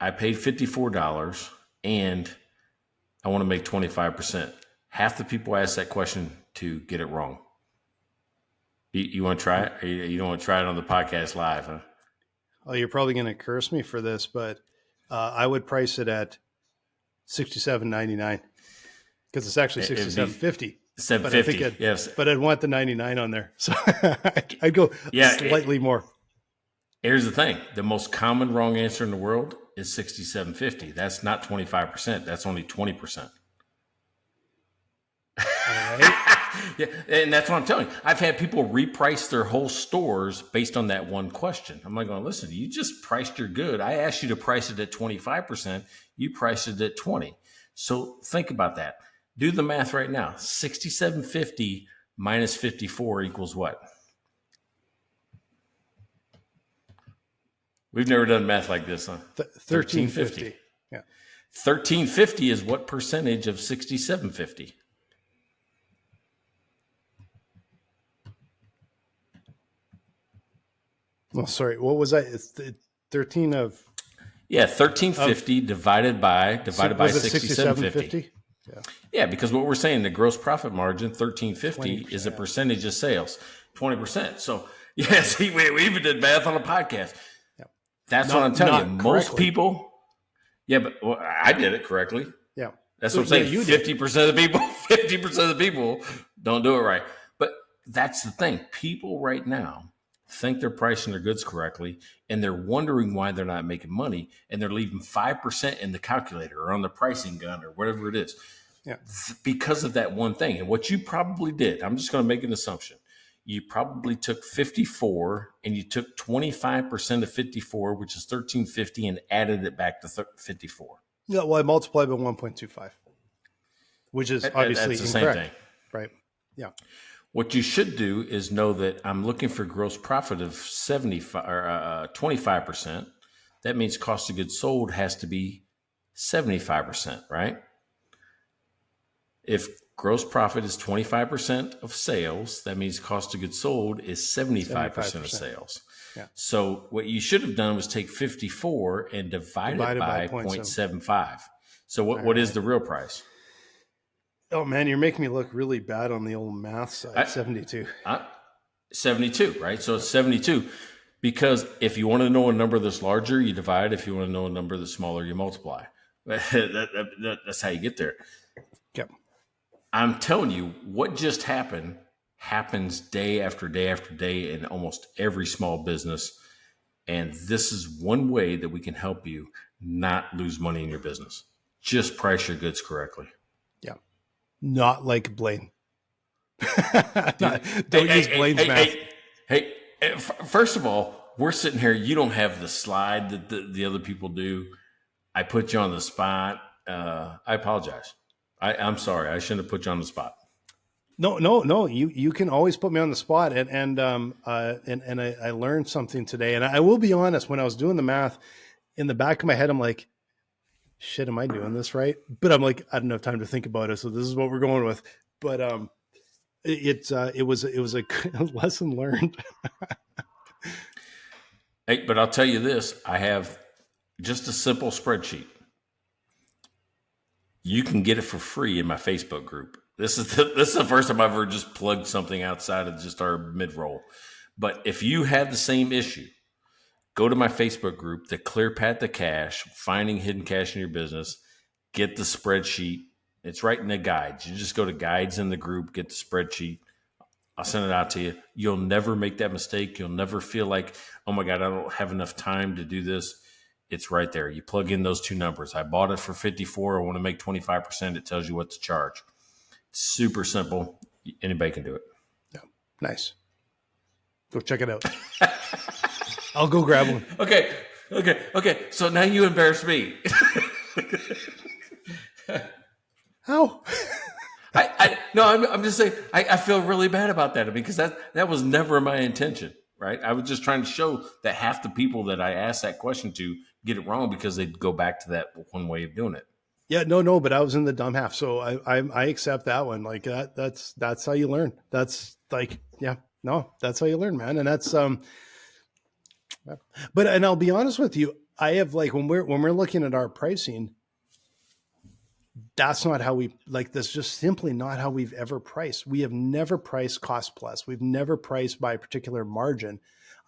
I paid $54 and I want to make 25%. Half the people ask that question to get it wrong. You want to try it? Or you don't want to try it on the podcast live, huh? Oh, you're probably going to curse me for this, but I would price it at $67.99 because it's actually $67.50. $7.50. Yes, but I'd want the 99 on there, so I'd go slightly more. Here's the thing: the most common wrong answer in the world is $67.50. That's not 25%. That's only 20%. All right. Yeah, and that's what I'm telling you. I've had people reprice their whole stores based on that one question. I'm like going, listen, you just priced your good. I asked you to price it at 25%. You priced it at 20%. So think about that. Do the math right now. $67.50 minus 54 equals what? We've never done math like this, huh? $13.50. Yeah. $13.50 is what percentage of $67.50? Well, sorry, what was that? It's 13 of. Yeah, $13.50 divided by $67.50. Yeah, because what we're saying, the gross profit margin, $13.50 is a percentage of sales, 20%. So, yeah, see, we even did math on a podcast. Yep. That's what I'm telling you. Most people, but I did it correctly. Yeah. That's what I'm saying. 50% of the people, 50% of the people don't do it right. But that's the thing. People right now think they're pricing their goods correctly, and they're wondering why they're not making money, and they're leaving 5% in the calculator or on the pricing gun or whatever it is. Yeah. Because of that one thing. And what you probably did, I'm just going to make an assumption. You probably took 54 and you took 25% of 54, which is $13.50, and added it back to 54. Yeah, well, I multiplied by 1.25, which is obviously that's the incorrect. Same thing. Right. Yeah. What you should do is know that I'm looking for gross profit of 25%. That means cost of goods sold has to be 75%, right? If gross profit is 25% of sales, that means cost of goods sold is 75% of sales. Yeah. So what you should have done was take 54 and divide it by 0.75. So what is the real price? Oh man, you're making me look really bad on the old math side. 72. 72, right? So it's 72. Because if you want to know a number that's larger, you divide. If you want to know a number that's smaller, you multiply. That's how you get there. Yep. I'm telling you, what just happened happens day after day after day in almost every small business. And this is one way that we can help you not lose money in your business. Just price your goods correctly. Yeah. Not like Blaine. Don't use Blaine's math. Hey, first of all, we're sitting here. You don't have the slide that the other people do. I put you on the spot. I apologize. I'm sorry. I shouldn't have put you on the spot. No. You can always put me on the spot, and I learned something today. And I will be honest. When I was doing the math, in the back of my head, I'm like, "Shit, am I doing this right?" But I'm like, I don't have time to think about it, so this is what we're going with. But it was a lesson learned. Hey, but I'll tell you this: I have just a simple spreadsheet. You can get it for free in my Facebook group. This is the first time I've ever just plugged something outside of just our mid-roll. But if you have the same issue, go to my Facebook group, the Clear Path to Cash, Finding Hidden Cash in Your Business. Get the spreadsheet. It's right in the guides. You just go to guides in the group, get the spreadsheet. I'll send it out to you. You'll never make that mistake. You'll never feel like, oh my God, I don't have enough time to do this. It's right there. You plug in those two numbers. I bought it for 54. I want to make 25%. It tells you what to charge. Super simple. Anybody can do it. Yeah. Nice. Go check it out. I'll go grab one. Okay. So now you embarrass me. How? I'm just saying, I feel really bad about that because that was never my intention, right? I was just trying to show that half the people that I asked that question to get it wrong because they'd go back to that one way of doing it. Yeah, no, but I was in the dumb half. So I accept that one. Like that's how you learn. That's like, yeah, no, that's how you learn, man. And that's, but I'll be honest with you. I have when we're looking at our pricing, that's not how we that's just simply not how we've ever priced. We have never priced cost plus. We've never priced by a particular margin.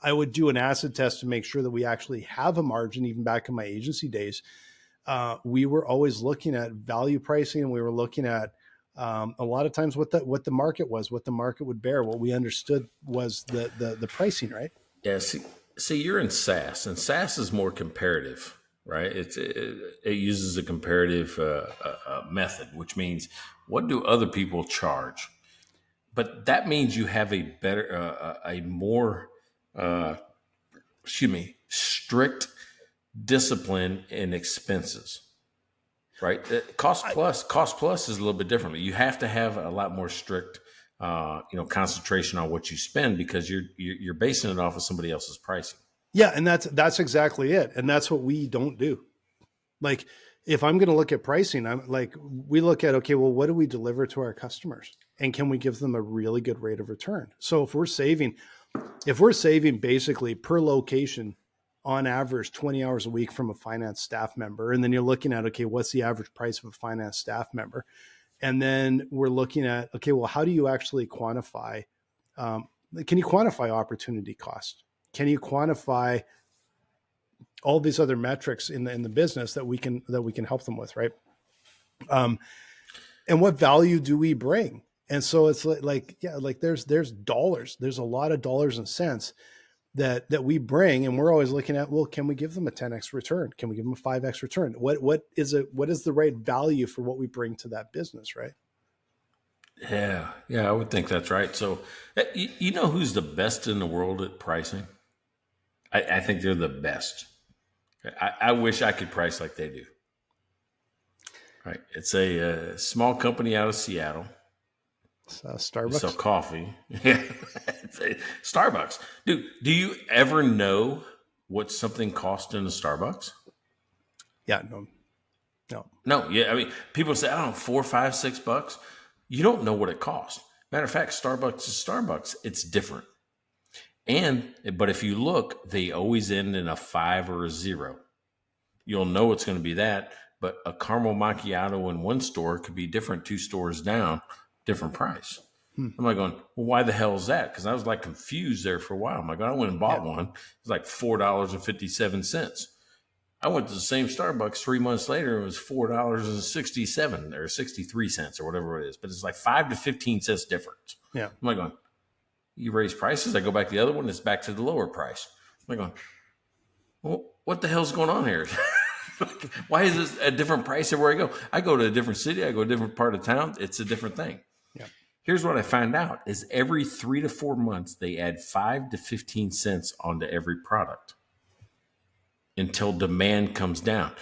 I would do an acid test to make sure that we actually have a margin. Even back in my agency days, we were always looking at value pricing, and we were looking at a lot of times what the market was, what the market would bear. What we understood was the pricing, right? Yeah. See, you're in SaaS, and SaaS is more comparative, right? It uses a comparative method, which means what do other people charge? But that means you have a better, a more, strict discipline in expenses, right? Cost plus is a little bit different. You have to have a lot more strict, concentration on what you spend because you're basing it off of somebody else's pricing. Yeah, and that's exactly it, and that's what we don't do. Like, if I'm going to look at pricing, I'm like, we look at, okay, well, what do we deliver to our customers, and can we give them a really good rate of return? So if we're saving basically per location on average 20 hours a week from a finance staff member, and then you're looking at, okay, what's the average price of a finance staff member? And then we're looking at, okay, well, how do you actually quantify? Can you quantify opportunity cost? Can you quantify all these other metrics in the business that we can help them with, right? And what value do we bring? And so it's there's dollars. There's a lot of dollars and cents that we bring, and we're always looking at, well, can we give them a 10x return? Can we give them a 5x return? What is the right value for what we bring to that business, right? Yeah, I would think that's right. So, you know who's the best in the world at pricing? I think they're the best. I wish I could price like they do. Right? It's a small company out of Seattle. Starbucks. They sell coffee. Yeah, Starbucks. Dude, do you ever know what something costs in a Starbucks? Yeah, no. No. Yeah. I mean, people say, I don't know, $4, $5, $6. You don't know what it costs. Matter of fact, Starbucks is Starbucks. It's different. But if you look, they always end in a 5 or a 0. You'll know it's going to be that, but a caramel macchiato in one store could be different 2 stores down, different price. I'm like going, well, why the hell is that? Because I was like confused there for a while. I'm like, I went and bought one. It's like $4.57. I went to the same Starbucks 3 months later. It was $4.67 or 63 cents or whatever it is. But it's like 5 to 15 cents difference. Yeah. I'm like going, you raise prices. I go back to the other one. It's back to the lower price. I'm like going, well, what the hell's going on here? Why is this a different price everywhere I go? I go to a different city. I go to a different part of town. It's a different thing. Yeah. Here's what I found out is every 3 to 4 months, they add 5 to 15 cents onto every product until demand comes down.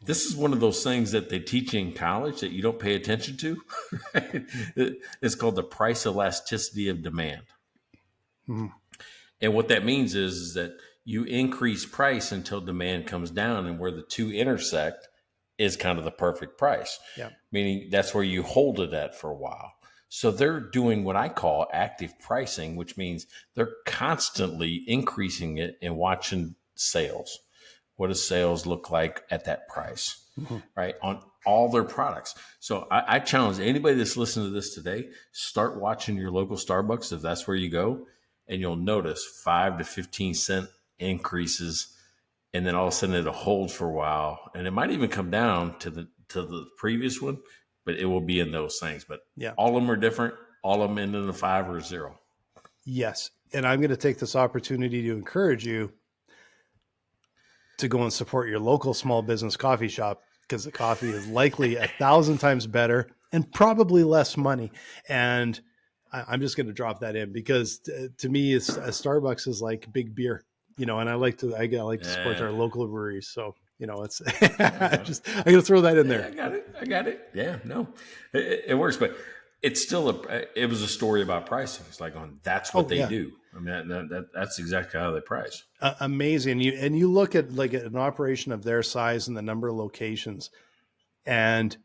This is one of those things that they teach in college that you don't pay attention to. Right? It's called the price elasticity of demand. Mm-hmm. And what that means is that you increase price until demand comes down, and where the two intersect is kind of the perfect price. Yeah. Meaning that's where you hold it at for a while. So they're doing what I call active pricing, which means they're constantly increasing it and watching sales. What does sales look like at that price, right? On all their products. So I challenge anybody that's listening to this today, start watching your local Starbucks if that's where you go, and you'll notice 5 to 15 cent increases, and then all of a sudden it'll hold for a while, and it might even come down to the previous one, but it will be in those things. But all of them are different. All of them end in a 5 or a 0. Yes, and I'm going to take this opportunity to encourage you to go and support your local small business coffee shop, because the coffee is likely 1,000 times better and probably less money. And I'm just going to drop that in because to me, a Starbucks is like big beer, and I like to support our local breweries. So, it's I'm going to throw that in there. I got it. Yeah, no, it works, but it's still it was a story about pricing. It's like that's what they do. I mean, that's exactly how they price. Amazing. You look at like an operation of their size and the number of locations and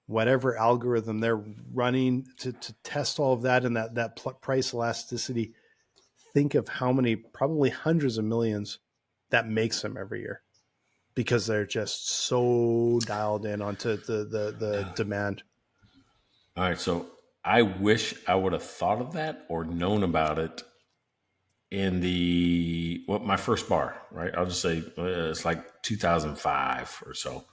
whatever algorithm they're running to test all of that and that price elasticity. Think of how many, probably hundreds of millions that makes them every year, because they're just so dialed in onto the demand. All right. So I wish I would have thought of that or known about it in my first bar, right? I'll just say it's like 2005 or so,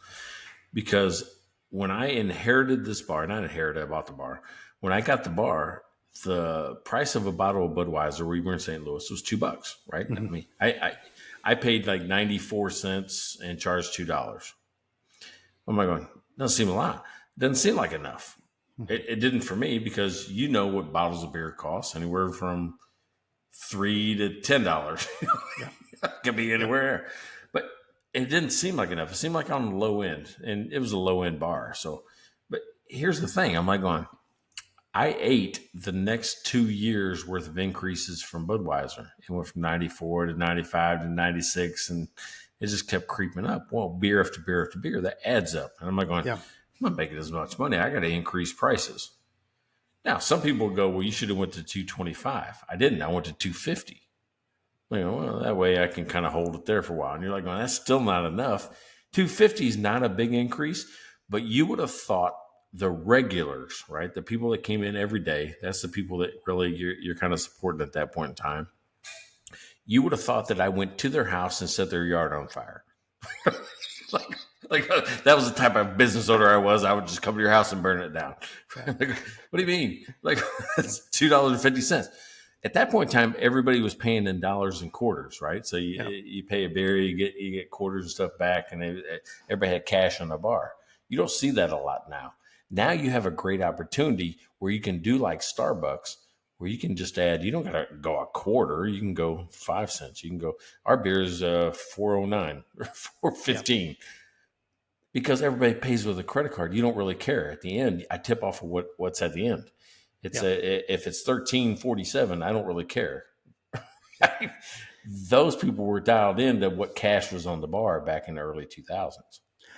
because when I inherited this bar, I bought the bar. When I got the bar, the price of a bottle of Budweiser, we were in St. Louis, was $2, right? Mm-hmm. I mean, I paid like 94 cents and charged $2. I'm like going, doesn't seem a lot. Doesn't seem like enough. It didn't for me, because what bottles of beer cost, anywhere from $3 to $10. It could be anywhere, but it didn't seem like enough. It seemed like on the low end, and it was a low end bar. So, but here's the thing: I'm like going, I ate the next 2 years worth of increases from Budweiser. It went from 94 to 95 to 96, and it just kept creeping up. Well, beer after beer after beer, that adds up, and I'm like going, I'm not making as much money. I got to increase prices. Now, some people go, well, you should have went to 225. I didn't. I went to 250. Well, that way I can kind of hold it there for a while. And you're like, well, that's still not enough. 250 is not a big increase, but you would have thought the regulars, right? The people that came in every day, that's the people that really you're kind of supporting at that point in time. You would have thought that I went to their house and set their yard on fire. Like that was the type of business owner I was. I would just come to your house and burn it down. Like, what do you mean? Like, it's $2.50. At that point in time, everybody was paying in dollars and quarters, right? So you pay a beer, you get quarters and stuff back, and everybody had cash on the bar. You don't see that a lot now. Now you have a great opportunity where you can do like Starbucks, where you can just add. You don't got to go a quarter. You can go 5 cents. You can go. Our beer is $4.09 or $4.15. Because everybody pays with a credit card. You don't really care. At the end, I tip off of what's at the end. It's if it's $13.47, I don't really care. Those people were dialed into what cash was on the bar back in the early 2000s.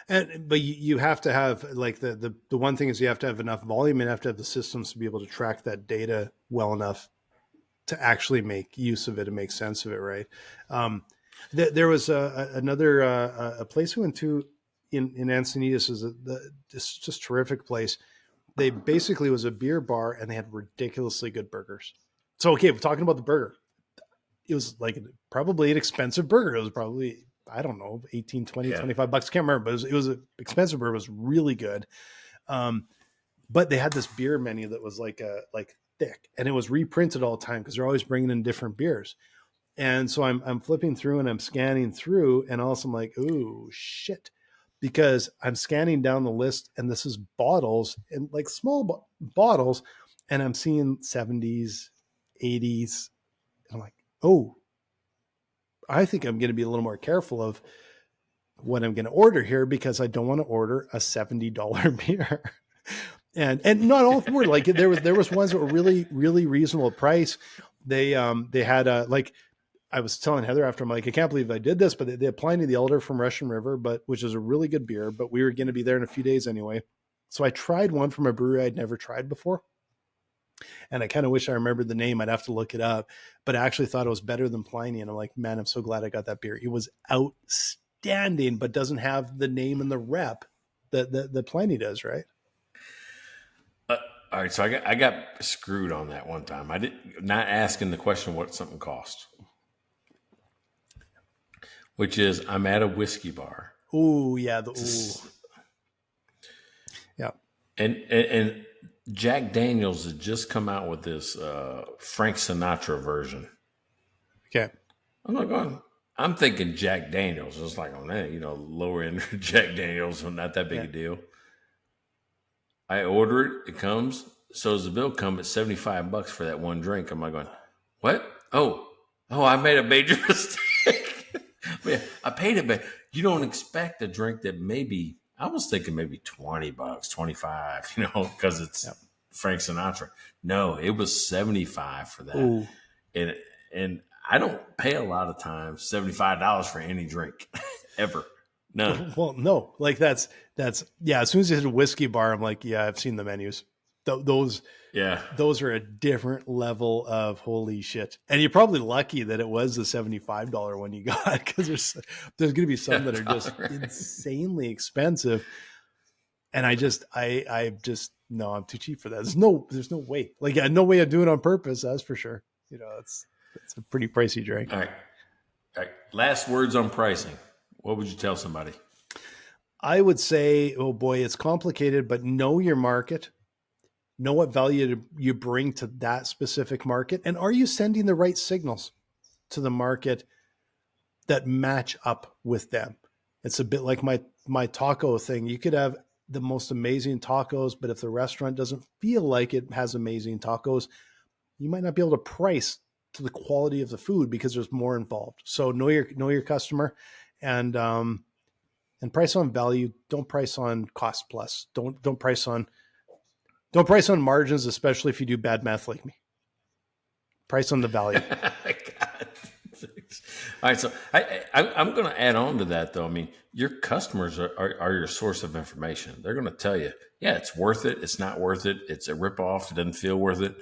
But you have to have like the one thing is you have to have enough volume and have to have the systems to be able to track that data well enough to actually make use of it and make sense of it, right? There was another a place we went to in Encinitas, is this just terrific place. They basically was a beer bar and they had ridiculously good burgers. So okay, we're talking about the burger. It was like probably an expensive burger. It was probably, I don't know, 18, 20, yeah. $25. I can't remember, but it was an expensive burger. It was really good. But they had this beer menu that was like thick, and it was reprinted all the time because they're always bringing in different beers. And so I'm flipping through and I'm scanning through, and also I'm like, oh shit, because I'm scanning down the list and this is bottles and like small bottles, and I'm seeing 70s, 80s. I'm like, oh, I think I'm going to be a little more careful of what I'm going to order here, because I don't want to order a $70 beer. And not all of them were like, there was ones that were really, really reasonable price. They had like, I was telling Heather after, I'm like, I can't believe I did this, but they had Pliny the Elder from Russian River, which is a really good beer, but we were going to be there in a few days anyway. So I tried one from a brewery I'd never tried before. And I kind of wish I remembered the name. I'd have to look it up, but I actually thought it was better than Pliny. And I'm like, man, I'm so glad I got that beer. It was outstanding, but doesn't have the name and the rep that Pliny does, right? All right, so I got screwed on that one time. I didn't, not asking the question what something cost, which is I'm at a whiskey bar. Oh yeah, yeah, and Jack Daniels had just come out with this Frank Sinatra version. Okay, I'm thinking Jack Daniels. It's like on that, lower end Jack Daniels, not that big a deal. I order it. It comes. So does the bill come at $75 for that one drink? I'm like going, what? Oh, I made a major mistake. Yeah, I paid it, but you don't expect a drink that maybe, I was thinking maybe $20, 25, because it's Frank Sinatra. No, it was $75 for that. Ooh. And I don't pay a lot of times $75 for any drink ever. No. Well, no, like that's yeah. As soon as you hit a whiskey bar, I'm like, yeah, I've seen the menus. Those are a different level of holy shit. And you're probably lucky that it was the $75 one you got, because there's going to be some that are just insanely expensive. And I just no, I'm too cheap for that. There's no way. Like, yeah, no way of doing it on purpose. That's for sure. It's a pretty pricey drink. All right. Last words on pricing. What would you tell somebody? I would say, oh boy, it's complicated, but know your market. Know what value you bring to that specific market. And are you sending the right signals to the market that match up with them? It's a bit like my taco thing. You could have the most amazing tacos, but if the restaurant doesn't feel like it has amazing tacos, you might not be able to price to the quality of the food because there's more involved. So know your customer. And price on value. Don't price on cost plus. Don't price on margins, especially if you do bad math like me. Price on the value. All right, so I'm going to add on to that, though. I mean, your customers are your source of information. They're going to tell you, yeah, it's worth it. It's not worth it. It's a ripoff. It doesn't feel worth it.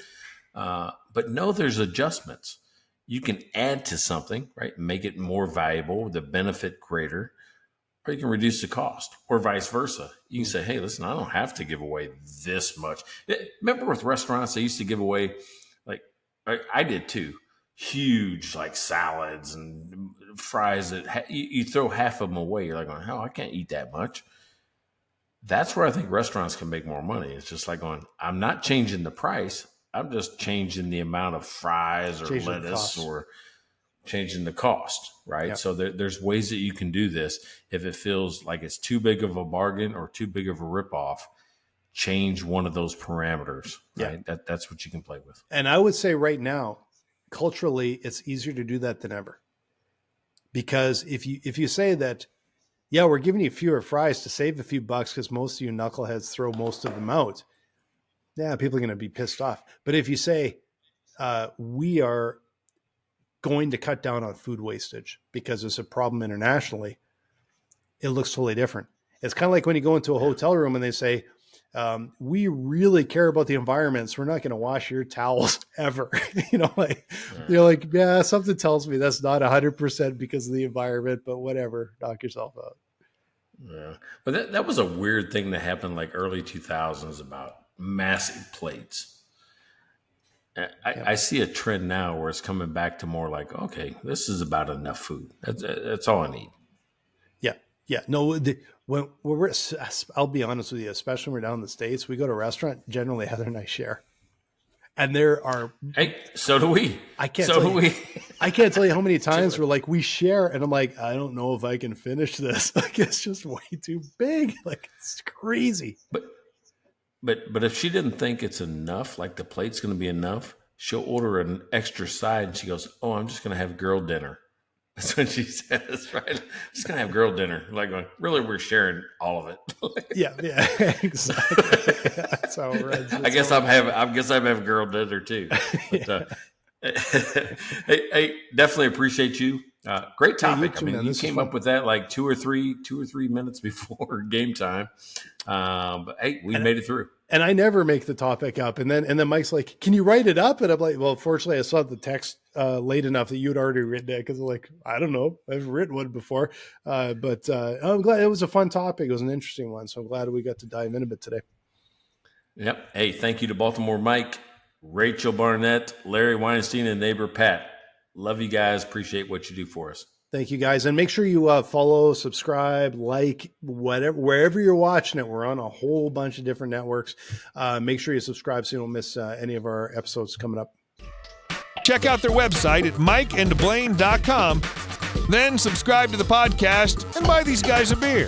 But no, there's adjustments. You can add to something, right? Make it more valuable, the benefit greater, or you can reduce the cost, or vice versa. You can say, hey, listen, I don't have to give away this much. Remember with restaurants, they used to give away, like I did too, huge like salads and fries that you throw half of them away. You're like, oh, I can't eat that much. That's where I think restaurants can make more money. It's just like going, I'm not changing the price. I'm just changing the amount of fries or lettuce or changing the cost, right? Yep. So there's ways that you can do this. If it feels like it's too big of a bargain or too big of a ripoff, change one of those parameters, right? Yeah. That's what you can play with. And I would say right now, culturally, it's easier to do that than ever. Because if you say that, yeah, we're giving you fewer fries to save a few bucks because most of you knuckleheads throw most of them out, yeah, people are going to be pissed off. But if you say, we are going to cut down on food wastage because it's a problem internationally, it looks totally different. It's kind of like when you go into a hotel room and they say, we really care about the environment, so we're not going to wash your towels ever. You're like, yeah, something tells me that's not 100% because of the environment, but whatever, knock yourself out. Yeah. But that was a weird thing that happened like early 2000s about massive plates. I see a trend now where it's coming back to more like, okay, this is about enough food. That's all I need. Yeah. No, when we're, I'll be honest with you, especially when we're down in the States, we go to a restaurant, generally have a nice share. And there are. Hey, so do we. I can't tell you how many times we're like, we share. And I'm like, I don't know if I can finish this. Like, it's just way too big. Like, it's crazy. But if she didn't think it's enough, like the plate's going to be enough, she'll order an extra side. And she goes, oh, I'm just going to have girl dinner. That's what she says, right? Just gonna have girl dinner. Like, going, really, we're sharing all of it. Yeah, exactly. That's how it runs. I guess I'm having girl dinner too. But, hey, definitely appreciate you. Great topic. Too, you came up with that like two or three minutes before game time. But hey, we made it through. And I never make the topic up. And then Mike's like, can you write it up? And I'm like, well, fortunately I saw the text late enough that you'd already written it. Cause I'm like, I don't know. I've written one before. But I'm glad it was a fun topic. It was an interesting one. So I'm glad we got to dive in a bit today. Yep. Hey, thank you to Baltimore Mike, Rachel Barnett, Larry Weinstein, and neighbor Pat. Love you guys. Appreciate what you do for us. Thank you guys. And make sure you follow, subscribe, like, whatever, wherever you're watching it. We're on a whole bunch of different networks. Make sure you subscribe so you don't miss any of our episodes coming up. Check out their website at mikeandblaine.com. Then subscribe to the podcast and buy these guys a beer.